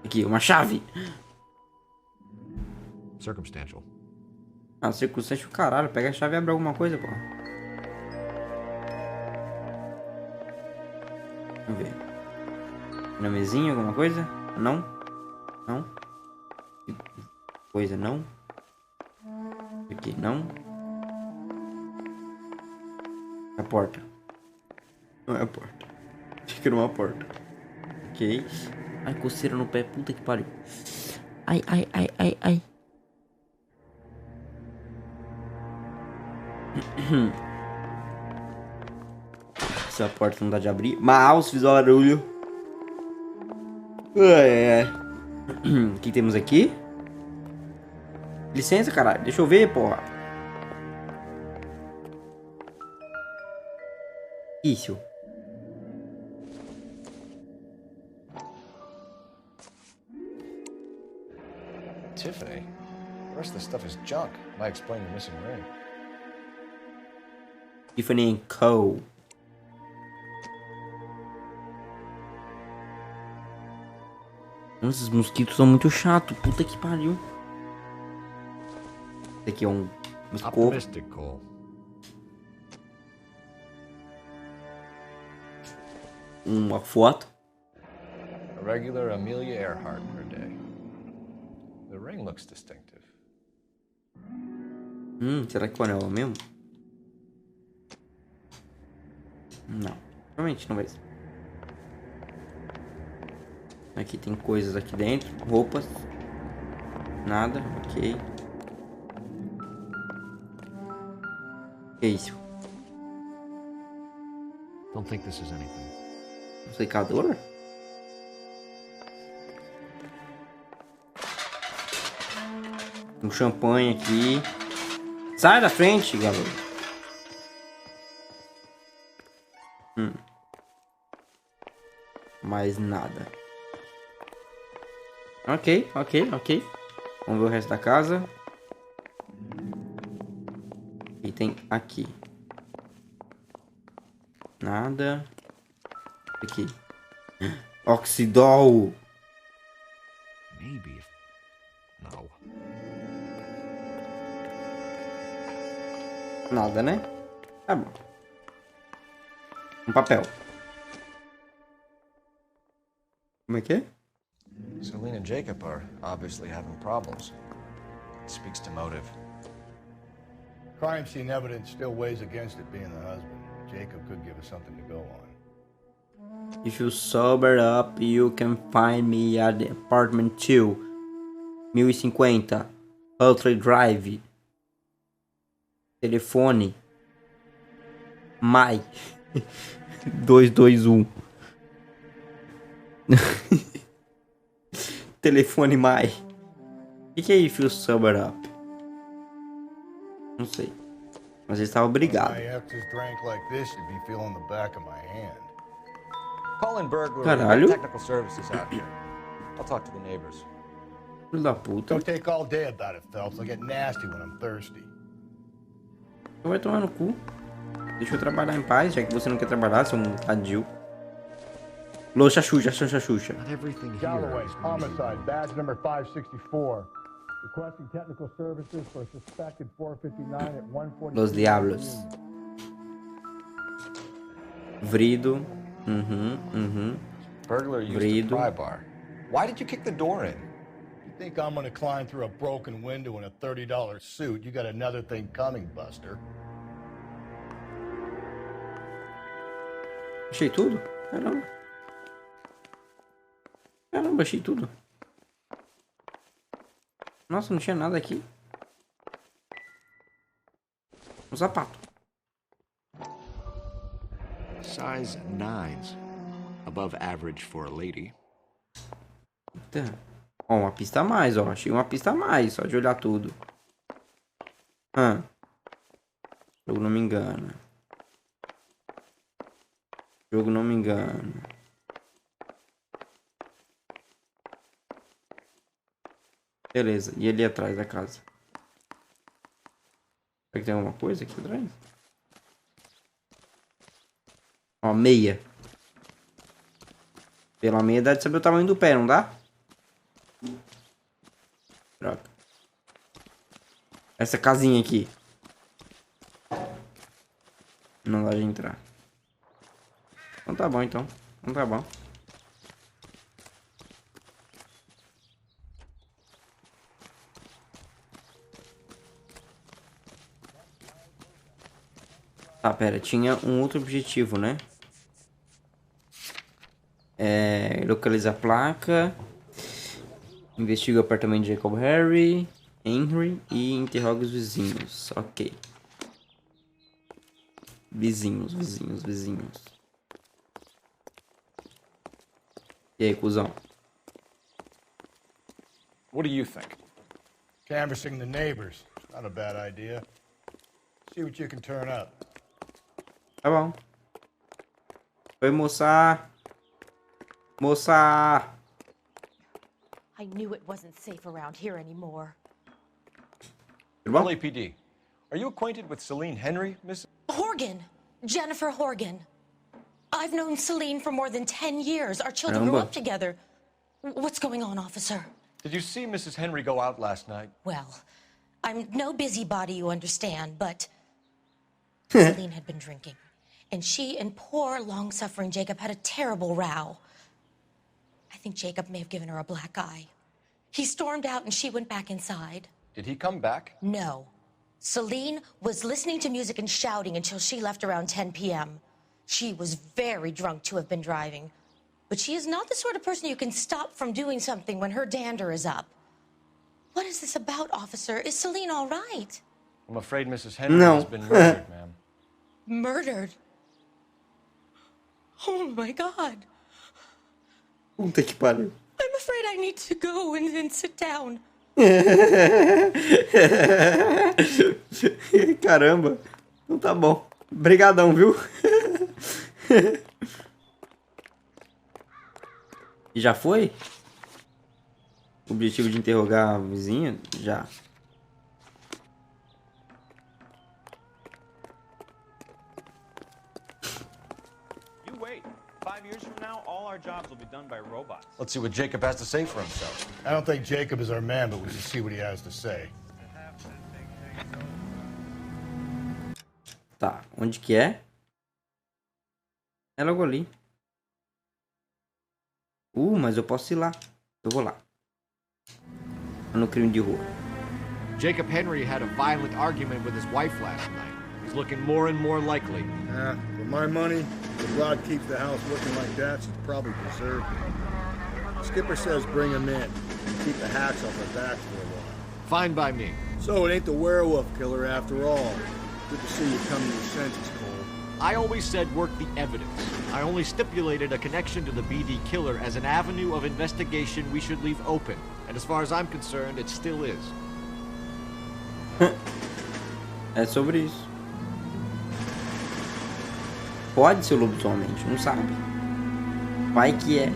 Aqui, uma chave. Circumstantial. Ah, circunstância, caralho. Pega a chave e abre alguma coisa, pô. Vamos ver. Na mesinha, alguma coisa? Não? Não? Coisa, não? Aqui, não? A porta. Não é a porta. Fica numa porta. Ok. Ai, coceira no pé. Puta que pariu. Ai, ai, ai, ai, ai. Essa porta não dá de abrir. Mouse, fiz barulho. Ai, ai. O que temos aqui? Licença, caralho. Deixa eu ver, porra. Isso. Tiffany? The rest of the stuff is junk. Might explain the missing ring. Tiffany & Co. Nossa, esses mosquitos são muito chatos. Puta que pariu. Esse aqui é um mosquito. Optimistic, Cole. Uma foto. A regular Amelia Earhart per day. The ring looks distinctive. Será que o anel é o mesmo? Não. Provavelmente não vai ser. Aqui tem coisas aqui dentro. Roupas. Nada. Ok. Que é isso? Don't think this is anything. Um secador? Um champanhe aqui. Sai da frente, garoto. Mais nada. Ok. Vamos ver o resto da casa. E tem aqui. Nada. Aqui. Oxidol. Maybe. No. Nada, né? Tá bom. Um papel. Como é que é? Celine and Jacob are obviously having problems. It speaks to motive. Crime scene evidence still weighs against it being the husband. Jacob could give us something to go on. If you sober up, you can find me at the apartment 2. 1050. Ultra Drive. Telefone. Mai. 221. Telefone Mai. O que é if you sober up? Não sei. Mas ele estava obrigado. Caralho. Technical services out here. I'll talk to the neighbors. Filho da puta. Don't take all day about it, Phelps. I'll get nasty when I'm thirsty. Vai tomar no cu. Deixa eu trabalhar em paz, já que você não quer trabalhar, seu tardio. Louça Xuxa. Galloway, homicide, badge number 564. Requesting technical services for suspected 459 at 140. Los Diablos. Vrido. Burglar used Vrido. a pry bar. Why did you kick the door in? You think I'm gonna climb through a broken window in a $30 suit? You got another thing coming, Buster. Achei tudo? Caramba, achei tudo. Nossa, não tinha nada aqui. Um sapato. Size 9s. Above average for a lady. Eita. Ó, uma pista a mais, ó. Achei uma pista a mais, só de olhar tudo. Jogo não me engana. Beleza, e ali atrás da casa? Será que tem alguma coisa aqui atrás? Ó, meia. Pela meia dá de saber o tamanho do pé, não dá? Droga. Essa casinha aqui. Não dá de entrar. Então tá bom, então. Então tá bom. Tá, pera. Tinha um outro objetivo, né? Localiza a placa. Investiga o apartamento de Jacob Henry e interroga os vizinhos. Ok. Vizinhos. E aí, cuzão? What do you think? Canvassing the neighbors. Not a bad idea. See what you can turn up. Tá bom. Oi, moça. Moça. I knew it wasn't safe around here anymore. LAPD. Are you acquainted with Celine Henry, Miss? Horgan. Jennifer Horgan. I've known Celine for more than 10 years. Our children grew up together. What's going on, officer? Did you see Mrs. Henry go out last night? Well, I'm no busybody, you understand, but Celine had been drinking. And she and poor, long-suffering Jacob had a terrible row. I think Jacob may have given her a black eye. He stormed out and she went back inside. Did he come back? No. Celine was listening to music and shouting until she left around 10 p.m. She was very drunk to have been driving. But she is not the sort of person you can stop from doing something when her dander is up. What is this about, officer? Is Celine all right? I'm afraid Mrs. Henry has been murdered, ma'am. Murdered? Oh, my God. Puta que pariu. I'm afraid I need to go and sit down. Caramba. Então tá bom. Obrigadão, viu? E já foi? O objetivo de interrogar a vizinha? Já. You wait. 5 years from now, all our jobs will be done by robots. Let's see what Jacob has to say for himself. I don't think Jacob is our man, but we should see what he has to say. Tá, onde que é? É logo ali. Mas eu posso ir lá. Eu vou lá. No crime de rua. Jacob Henry had a violent argument with his wife last night. He's looking more and more likely. For my money, if Rod keeps the house looking like that, she's probably deserved it. Skipper says bring him in and keep the hacks off our backs for a while. Fine by me. So it ain't the werewolf killer after all. Good to see you come to your senses, Cole. I always said work the evidence. I only stipulated a connection to the BD killer as an avenue of investigation we should leave open. And as far as I'm concerned, it still is. É sobre isso. Pode ser o lobisomem, a gente não sabe. Vai que é.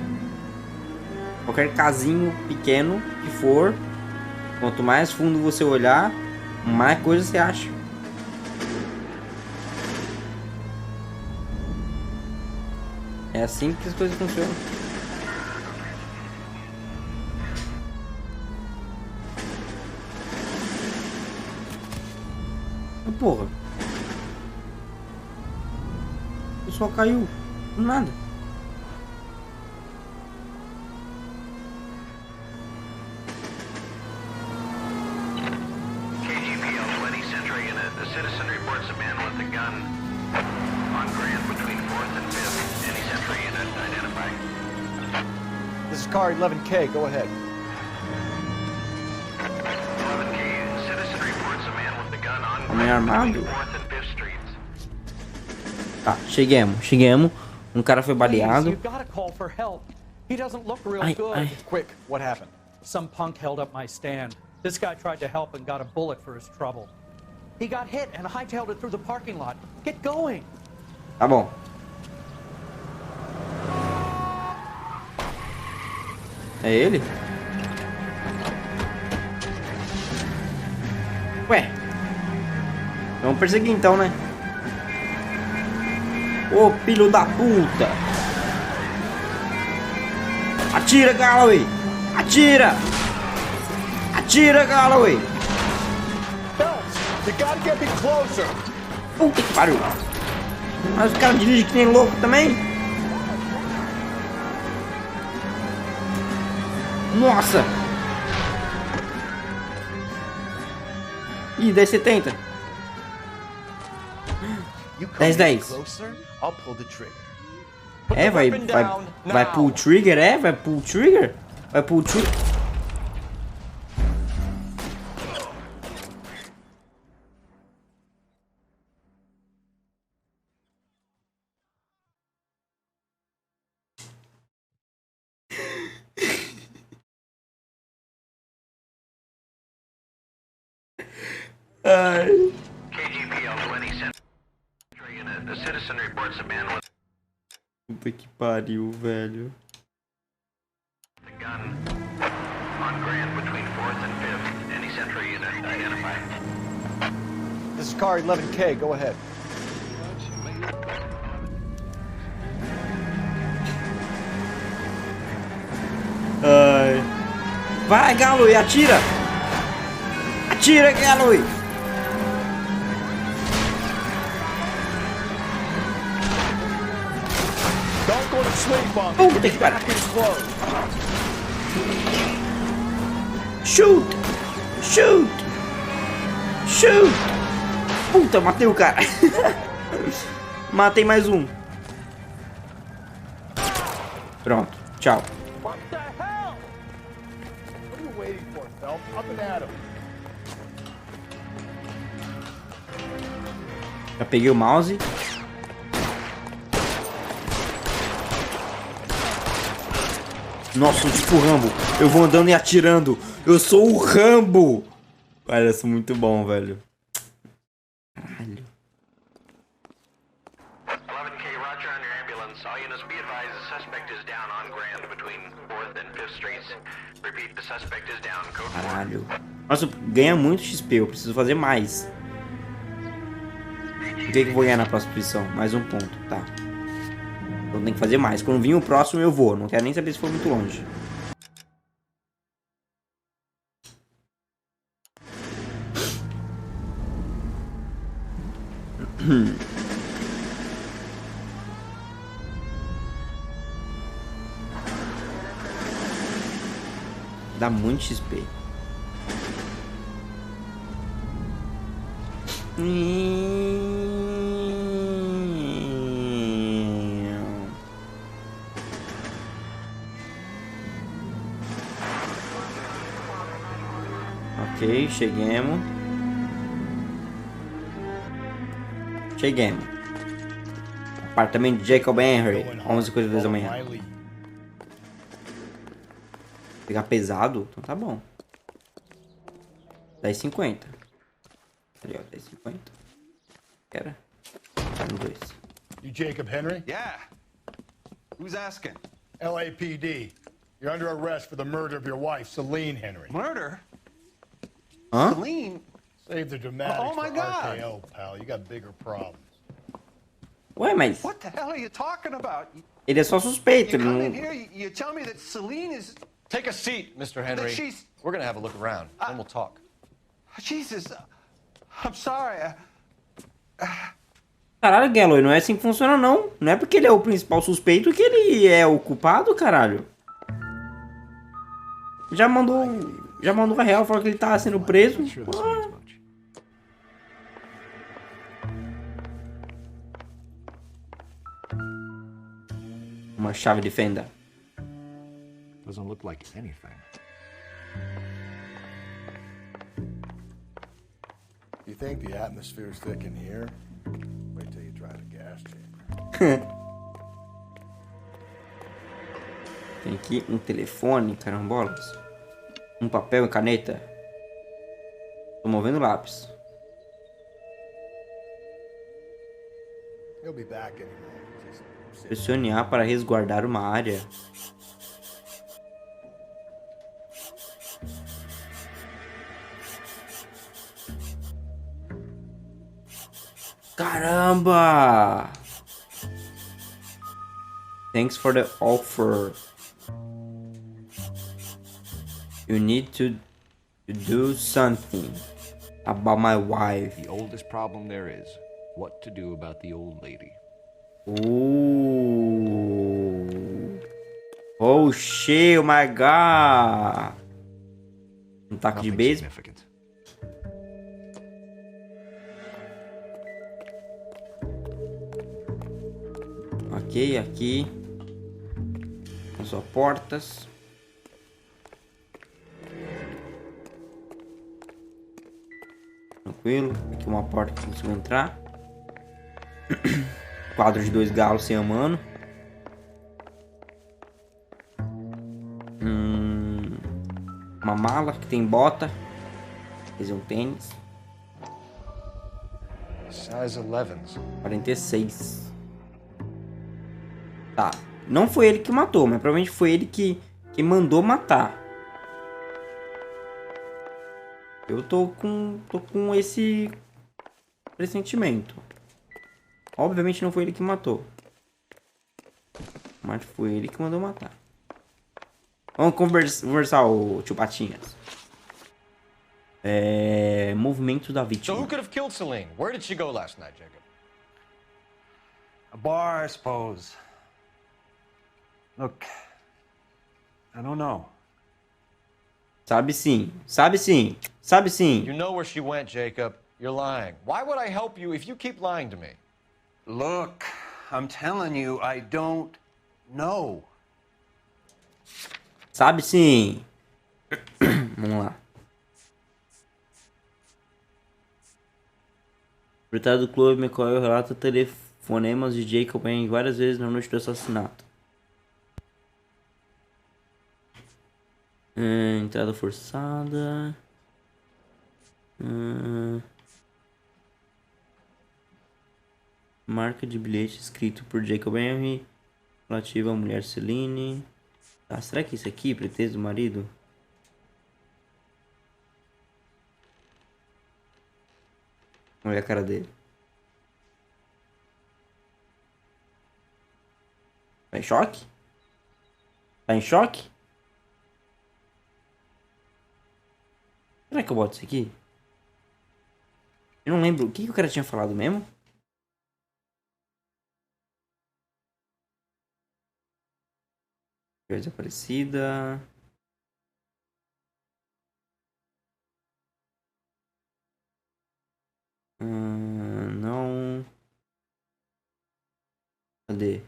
Qualquer casinho pequeno que for, quanto mais fundo você olhar, mais coisa você acha. É assim que as coisas funcionam. Porra. O sol caiu. Do nada. KGPL 20 Central Unit. The citizen reports a man with a gun on Grand between 4th and 5th. Any Central Unit identify. This is car 11K. Go ahead. 11K. Citizen reports a man with a gun on Homem Grand armado. between 4th and 5th Streets. Tá, chegamos. Um cara foi baleado. You gotta call for help. He doesn't look real good. Ai. Quick, what happened? Some punk held up my stand. This guy tried to help and got a bullet for his trouble. He got hit and hightailed it through the parking lot. Get going. Tá bom. É ele? Ué. Vamos perseguir então, né? Ô filho da puta! Atira, Galloway! Atira! Atira, Galloway! You gotta get me closer. Puta que pariu! Mas os caras dirigem que nem louco também? Nossa! Ih, 1070. You come 10, 10. closer, I'll pull the trigger. É, vai pull trigger, é? Vai pull trigger? Vai pull trigger. Ai. KGPL to any century unit. The citizen reports a man with Puta que pariu, velho. a gun on Grand between 4th and 5th. Any century unit identified. This is car 11K. Go ahead. Ai. Vai, Galo, e atira! Atira, Galo! Don't go to sleep, Bunk. Puta que pariu! Shoot! Shoot! Shoot! Puta, matei o cara! Matei mais um. Pronto, tchau. What the hell? What are you waiting for, Phelps? Up and at him. Já peguei o mouse. Nossa, tipo Rambo. Eu vou andando e atirando. Eu sou o Rambo. Parece muito bom, velho. Caralho. 11K, roger on your ambulance. All units be advised the suspect is down on Grand between 4th and 5th Streets. Repeat, the suspect is down. Code 4. Caralho. Nossa, ganha muito XP. Eu preciso fazer mais. O que eu vou ganhar na próxima posição? Mais um ponto, tá. Então tem que fazer mais. Quando vir o próximo eu vou. Não quero nem saber se for muito longe. Dá muito XP. Ok, cheguemos. Cheguemos. Apartamento de Jacob Henry, 11h52 da manhã. Pegar pesado? Então tá bom. 10,50. Ali, ó, 10,50. Quero. Tá no 2. You Jacob Henry? Yeah. Who's asking? LAPD. You're under arrest for the murder of your wife, Celine Henry. Murder? Huh? Celine? Save the dramatics Oh my for God. RKO, pal. You got bigger problems. Ué, mas What the hell are you talking about? ele é só suspeito. You Ele come in não... here, you tell me that Celine is... Take a seat, Mr. Henry. That she's... We're gonna have a look around, then we'll talk. Jesus, I'm sorry. Caralho, Galloy, não é assim que funciona, não. Não é porque ele é o principal suspeito que ele é o culpado, caralho. Já mandou a real, falou que ele tá sendo preso. Uma chave de fenda. Doesn't look like anything. You think the atmosphere's thick in here? Wait till you try the gas chamber. Tem aqui um telefone, carambolas. Um papel e caneta. Tô movendo o lápis. He'll be back any moment. Pressione A para resguardar uma área. Caramba! Thanks for the offer. You need to do something about my wife. The oldest problem there is what to do about the old lady. Ooh. Oh shit, oh my god. Um taco de beisebol. Ok, aqui. Só portas. Tranquilo. Aqui uma porta que consigo entrar. Quadro de 2 galos se amando. Uma mala que tem bota. Quer dizer, um tênis. Size 11s. 46. Tá. Não foi ele que matou, mas provavelmente foi ele que mandou matar. Eu tô com esse pressentimento. Obviamente não foi ele que matou. Mas foi ele que mandou matar. Vamos conversar, o tio Patinhas. Movimento da So vítima. who could have killed Celine? Where did she go last night, Jacob? A bar, I suppose. Look, I don't know. Sabe sim. Sabe sim. Sabe sim. You know where she went, Jacob. You're lying. Why would I help you if you keep lying to me? Look, I'm telling you, I don't know. Sabe sim. Vamos lá. O proprietário do clube McCoy relata telefonemas de Jacob várias vezes na noite do assassinato. Entrada forçada. Marca de bilhete escrito por Jacob Henry relativa à mulher Celine. Ah, será que isso aqui, pretexto do marido? Olha a cara dele. Tá em choque? Tá em choque? Será que eu boto isso aqui? Eu não lembro. O que o cara tinha falado mesmo? Desaparecida. Não. Cadê?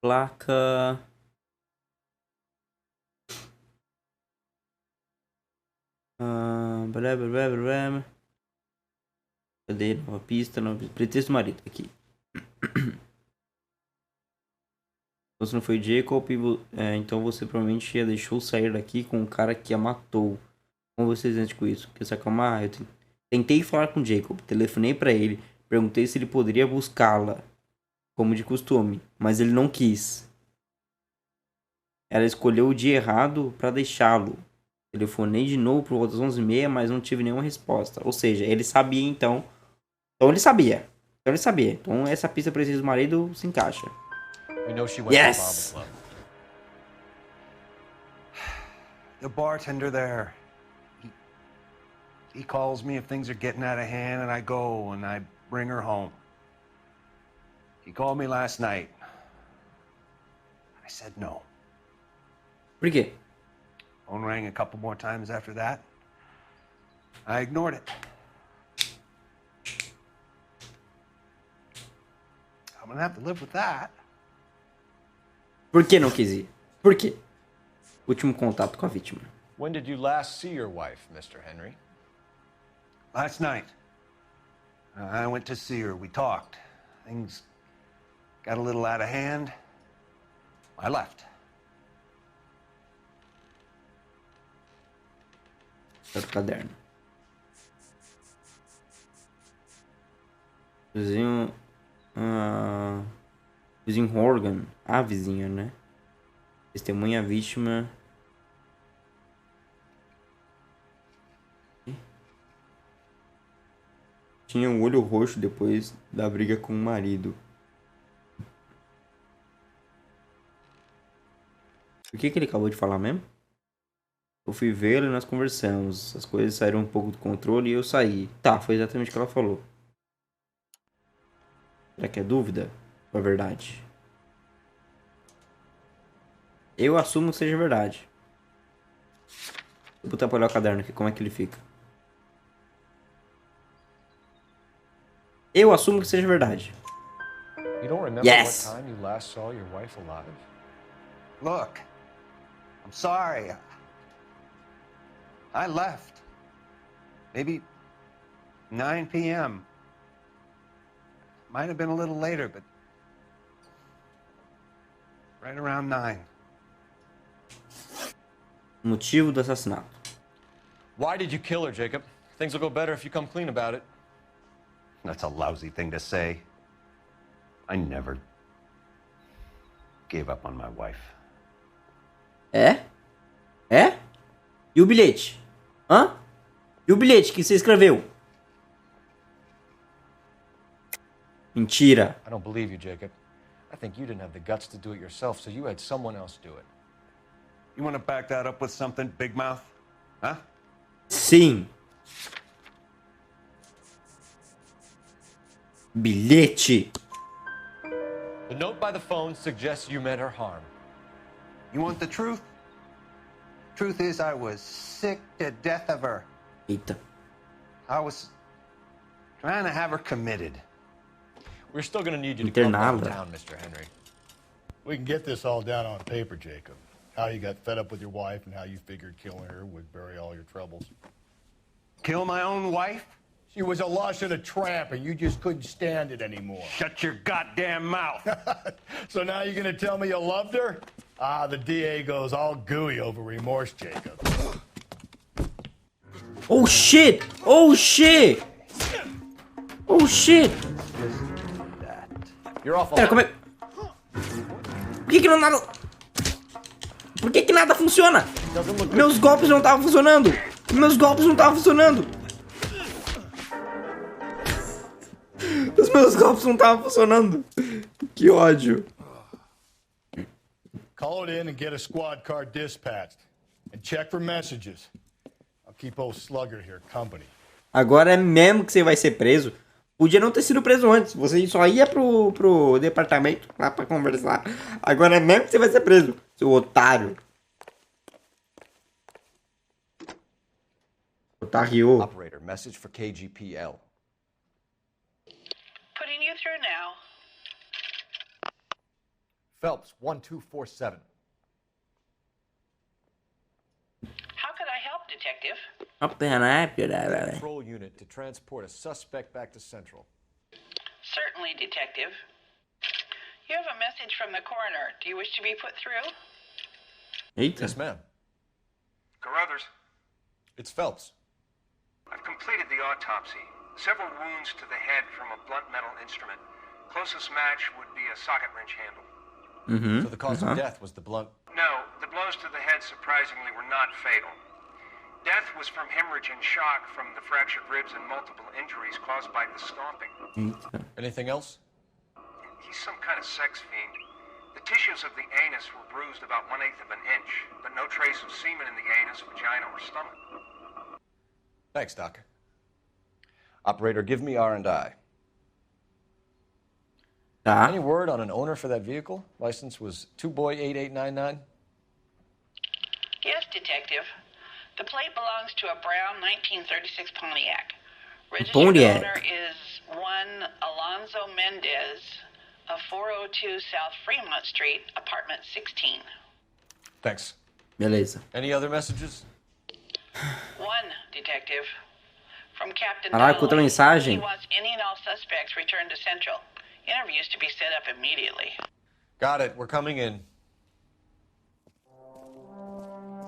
Placa. Blá, blá, blá, blá. Cadê? Nova pista, pretexto do marido. Aqui. Você não foi Jacob, então você provavelmente a deixou sair daqui com o cara que a matou. Como você sente com isso? Quer se acalmar? Eu tentei falar com Jacob, telefonei pra ele, perguntei se ele poderia buscá-la, como de costume, mas ele não quis. Ela escolheu o dia errado pra deixá-lo. Telefonei de novo por volta das 11h30, mas não tive nenhuma resposta. Ou seja, ele sabia então. Então ele sabia. Então essa pista precisa do marido se encaixa. We know she went Yes! to the Club. The bartender there. He calls me if things are getting out of hand, and I go and I bring her home. He called me last night. I said no. Por quê? Phone rang a couple more times after that. I ignored it. I'm gonna have to live with that. Por que não quis ir? Por quê? Último contato com a vítima. When did you last see your wife, Mr. Henry? Last night. I went to see her. We talked. Things got a little out of hand. I left. Outro caderno. Vizinho. Vizinho Horgan. A vizinha, né? Testemunha vítima. Tinha um olho roxo depois da briga com o marido. O que ele acabou de falar mesmo? Eu fui vê-lo e nós conversamos. As coisas saíram um pouco do controle e eu saí. Tá, foi exatamente o que ela falou. Será que é dúvida? Ou é verdade? Eu assumo que seja verdade. Vou botar pra olhar o caderno aqui, como é que ele fica. Eu assumo que seja verdade. You don't remember Yes. what time you last saw your wife alive? Look, I'm sorry. I left. Maybe 9 p.m. Might have been a little later, but right around 9. Motivo do assassinato. Why did you kill her, Jacob? Things will go better if you come clean about it. That's a lousy thing to say. I never gave up on my wife. É? É? E o bilhete? Hã? E o bilhete que você escreveu? Mentira. I don't believe you, Jacob. I think you didn't have the guts to do it yourself, so you had someone else do it. You want to back that up with something, Big Mouth? Huh? Sim. Bilhete. The note by the phone suggests you meant her harm. You want the truth? Truth is, I was sick to death of her. Eita. I was trying to have her committed. We're still gonna need you to come downtown, Mr. Henry. We can get this all down on paper, Jacob. How you got fed up with your wife and how you figured killing her would bury all your troubles. Kill my own wife? She was a lush and a tramp, and you just couldn't stand it anymore. Shut your goddamn mouth. So now you're gonna tell me you loved her? Ah, the DA goes all gooey over remorse, Jacob. Oh shit! Oh shit! Oh shit! You're off. Pera, como é... Por que não nada... Por que nada funciona? Meus golpes não estavam funcionando! Meus golpes não estavam funcionando! Os meus golpes não estavam funcionando! Que ódio! Call it in and get a squad car dispatched. And check for messages. I'll keep old Slugger here company. Agora é mesmo que você vai ser preso. Podia não ter sido preso antes. Você só ia pro departamento lá pra conversar. Agora é mesmo que você vai ser preso, seu otário. Otário. Operator, message for KGPL. Putting you through now. Phelps, 1247. How could I help, Detective? Control unit to transport a suspect back to Central. Certainly, Detective. You have a message from the coroner. Do you wish to be put through? Eita. Yes, ma'am. Carruthers, It's Phelps. I've completed the autopsy. Several wounds to the head from a blunt metal instrument. Closest match would be a socket wrench handle. So the cause of death was the blunt. No, the blows to the head surprisingly were not fatal. Death was from hemorrhage and shock from the fractured ribs and multiple injuries caused by the stomping. Anything else? He's some kind of sex fiend. The tissues of the anus were bruised about 1/8 of an inch, but no trace of semen in the anus, vagina, or stomach. Thanks, Doctor. Operator, give me R&I. Any word on an owner for that vehicle? License was 2boy8899. Yes, Detective. The plate belongs to a brown 1936 Pontiac. Registered Pontiac. owner is one Alonzo Mendez of 402 South Fremont Street, apartment 16. Thanks. Beleza. Any other messages? One, Detective. From Captain Caraca, outra Donnelly. mensagem. He wants any and all suspects returned to Central. Interviews to be set up immediately. Got it. We're coming in.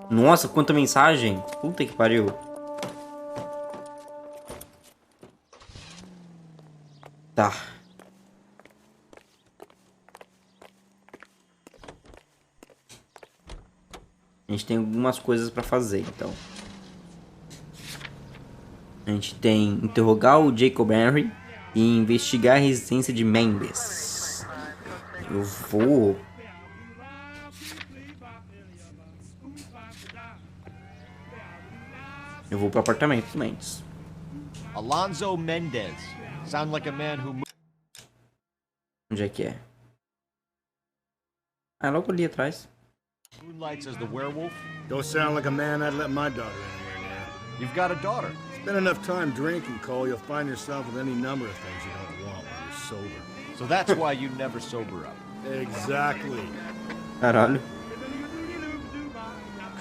Nossa, quanta mensagem. Puta que pariu. Tá. A gente tem algumas coisas pra fazer, então. A gente tem interrogar o Jacob Henry e investigar a residência de Mendes. Eu vou... Eu vou pro apartamento do Mendes. Alonzo Mendez. Sound like a man who... Onde é que é? Ah, logo ali atrás. moonlights as the werewolf. Don't sound like a man I'd let my daughter anywhere near. You've got a daughter. Spend enough time drinking, Cole, you'll find yourself with any number of things you don't want when you're sober. So that's why you never sober up. Exactly. Caralho.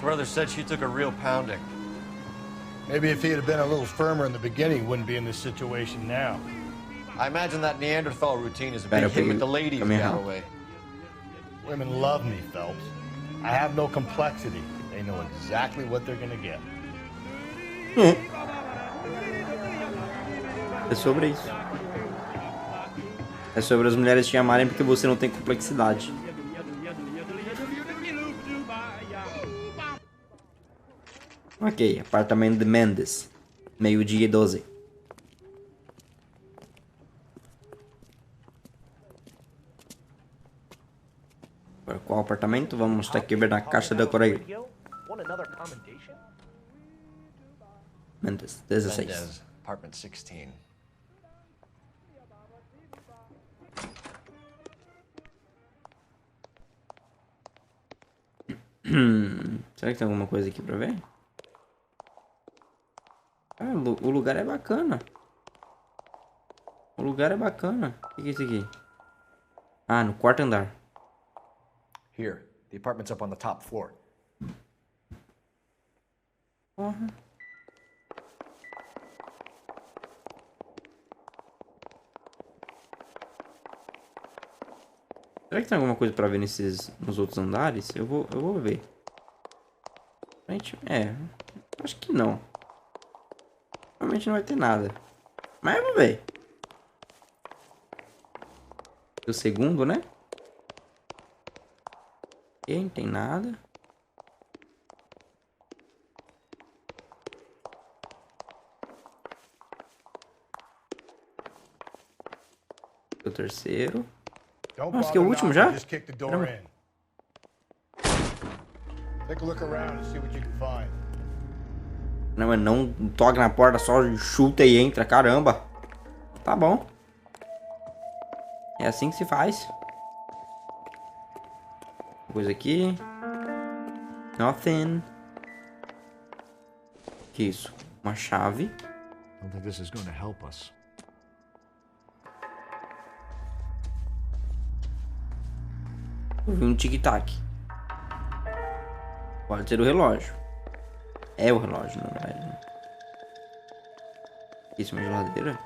Carruthers said she took a real pounding. Maybe if he had been a little firmer in the beginning, he wouldn't be in this situation now. I imagine that Neanderthal routine is a big hit with the ladies, Galloway. Women love me, Phelps. I have no complexity. They know exactly what they're gonna get. É sobre isso. É sobre as mulheres te amarem porque você não tem complexidade. Ok, apartamento de Mendes. Meio-dia e 12. Para qual apartamento? Vamos estar aqui ver na caixa da Coreia. Mendes, 16. Mendez, apartment 16. Será que tem alguma coisa aqui pra ver? Ah, o lugar é bacana. O lugar é bacana. O que é isso aqui? Ah, no quarto andar. Here, the apartment's up on the top floor. Porra. Será que tem alguma coisa pra ver nos outros andares? Eu vou ver. Acho que não. Realmente não vai ter nada. Mas eu vou ver. O segundo, né? Ok, não tem nada. O terceiro. Nossa, que é o último já? Caramba. Não, mas não toque na porta, só chuta e entra. Caramba. Tá bom. É assim que se faz. Coisa aqui. Nothing. Que isso? Uma chave. Don't think this is going to help us. Eu vi um tic-tac. Pode ser o relógio. É o relógio, na verdade. Né? Isso é uma geladeira?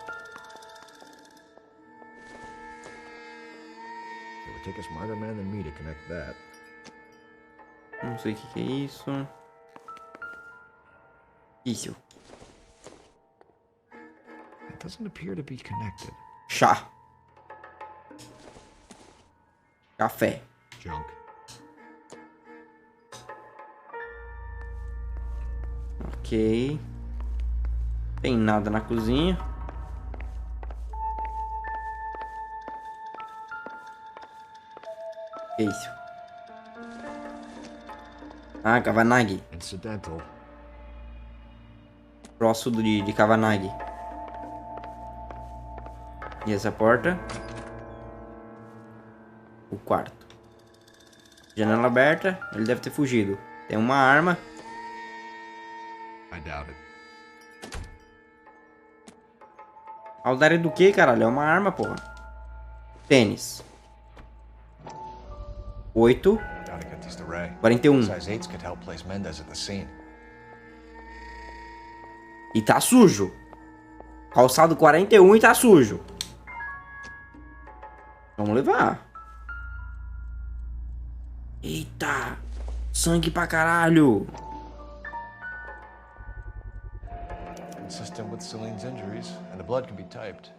It would take a smarter man than me to connect that. Não sei o que é isso. Isso. It doesn't appear to be connected. Chá. Café. Junk. Ok. Tem nada na cozinha. Que isso? Ah, Kavanagh. Incidental. Próximo de Kavanagh. E essa porta? O quarto. Janela aberta. Ele deve ter fugido. Tem uma arma. I doubt it. Aldária do que, caralho? É uma arma, porra. Tênis. 8. 41. E tá sujo. Calçado 41 e tá sujo. Vamos levar. Eita. Sangue pra caralho. Consistent with Celine's injuries, and the blood can be typed.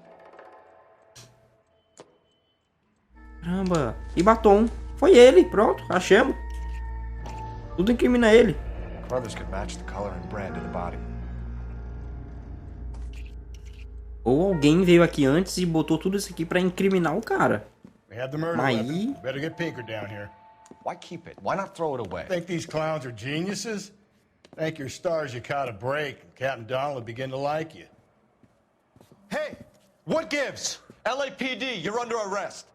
Caramba. E batom. Foi ele. Pronto. Achamos. Tudo incrimina ele. Carruthers could match the color and brand of the body. Ou alguém veio aqui antes e botou tudo isso aqui pra incriminar o cara. Mas aí... Better get Pinker down here. Why keep it? Why not throw it away? Think these clowns are geniuses? Thank your stars you caught a break, and Captain Donald will begin to like you. Hey, what gives? LAPD, you're under arrest.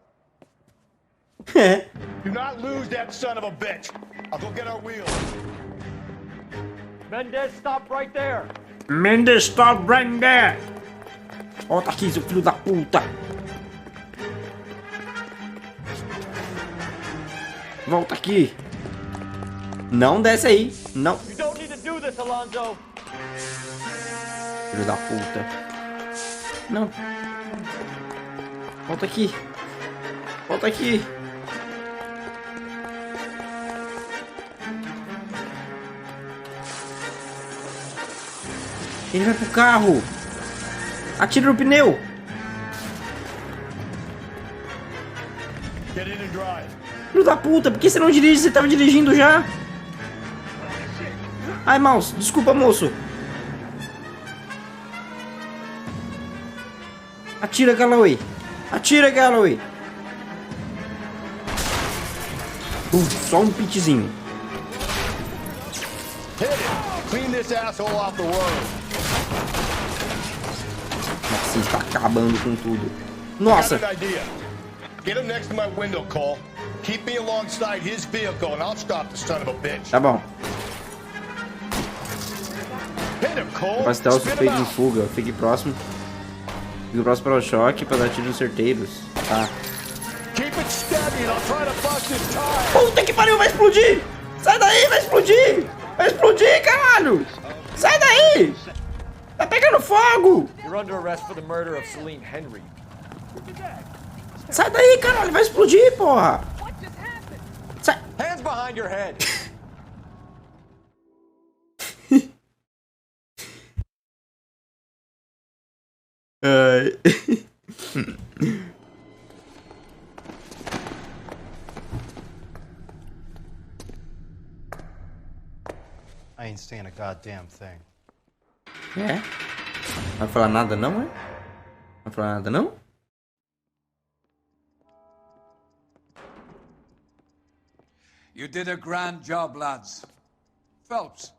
Do not lose that son of a bitch. I'll go get our wheels. Mendez, stop right there. Mendes, stop right there. Volta aqui, seu filho da puta. Volta aqui. Não desce aí. Não. You don't need to do this, Alonzo. Filho da puta. Não. Volta aqui. Volta aqui. Ele vai pro carro. Atira no pneu. Get in and drive. Filho da puta, por que você não dirige? Você tava dirigindo já. Ai, mouse. Desculpa, moço. Atira, Galloway. Atira, Galloway. Só um pitzinho. Hit it. Clean this asshole off the road. Nossa, está acabando com tudo. Nossa. Got an idea. Get him next to my window, Cole. Keep me alongside his vehicle and I'll stop the son of a bitch. Tá bom. Hit him, Cole. Capacitar o Spit him suspeito em out. fuga. Fique próximo. Fique próximo para o choque para dar tiros certeiros. Tá. Keep it steady and I'll try to bust his tire. Puta que pariu, vai explodir! Sai daí, vai explodir! Vai explodir, caralho! Sai daí! Tá pegando fogo! You're under arrest for the murder of Celine Henry. Sai daí, caralho! Vai explodir, porra! Sai! Hands behind your head. Ai. I ain't saying a goddamn thing. É? Não vai falar nada não, é? Não vai falar nada não? You did a grand job, lads. Phelps,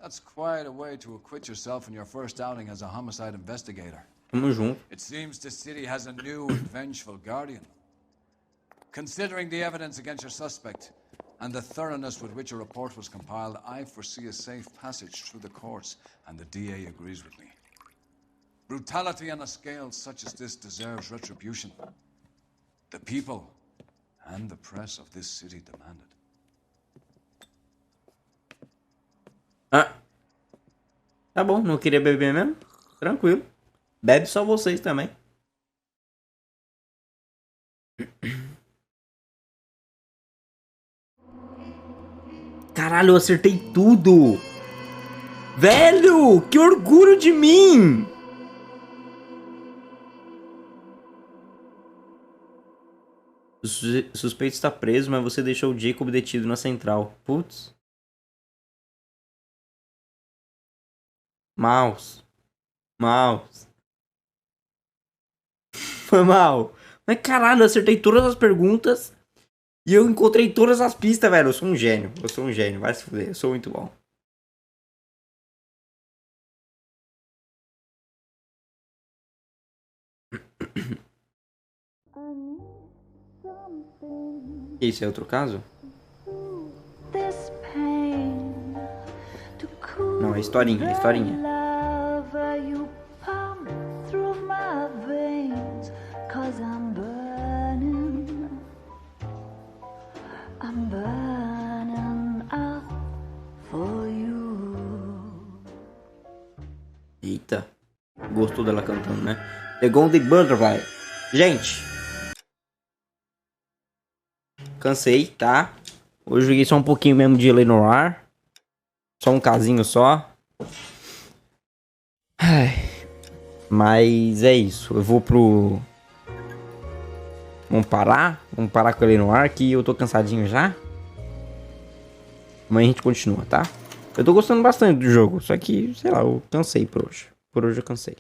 that's quite a way to acquit yourself in your first outing as a homicide investigator. Tamo junto. It seems the city has a new and vengeful guardian. Considering the evidence against your suspect and the thoroughness with which a report was compiled, I foresee a safe passage through the courts, and the DA agrees with me. Brutality on a scale such as this deserves retribution. The people and the press of this city demand it. Ah. Tá bom, não queria beber mesmo? Tranquilo. Bebe só vocês também. Caralho, eu acertei tudo! Velho, que orgulho de mim! O suspeito está preso, mas você deixou o Jacob detido na central. Putz. Mouse. Foi mal. Mas caralho, eu acertei todas as perguntas. E eu encontrei todas as pistas, velho. Eu sou um gênio. Vai se fuder. Eu sou muito bom. Esse é outro caso? Não, é historinha, Eita. Gostou dela cantando, né? The Golden Butterfly. Gente. Cansei, tá? Hoje eu joguei só um pouquinho mesmo de Noire. Só um casinho só. Ai. Mas é isso. Eu vou pro... Vamos parar com a Noire, que eu tô cansadinho já. Amanhã a gente continua, tá? Eu tô gostando bastante do jogo. Só que, sei lá, eu cansei por hoje. Por hoje eu cansei.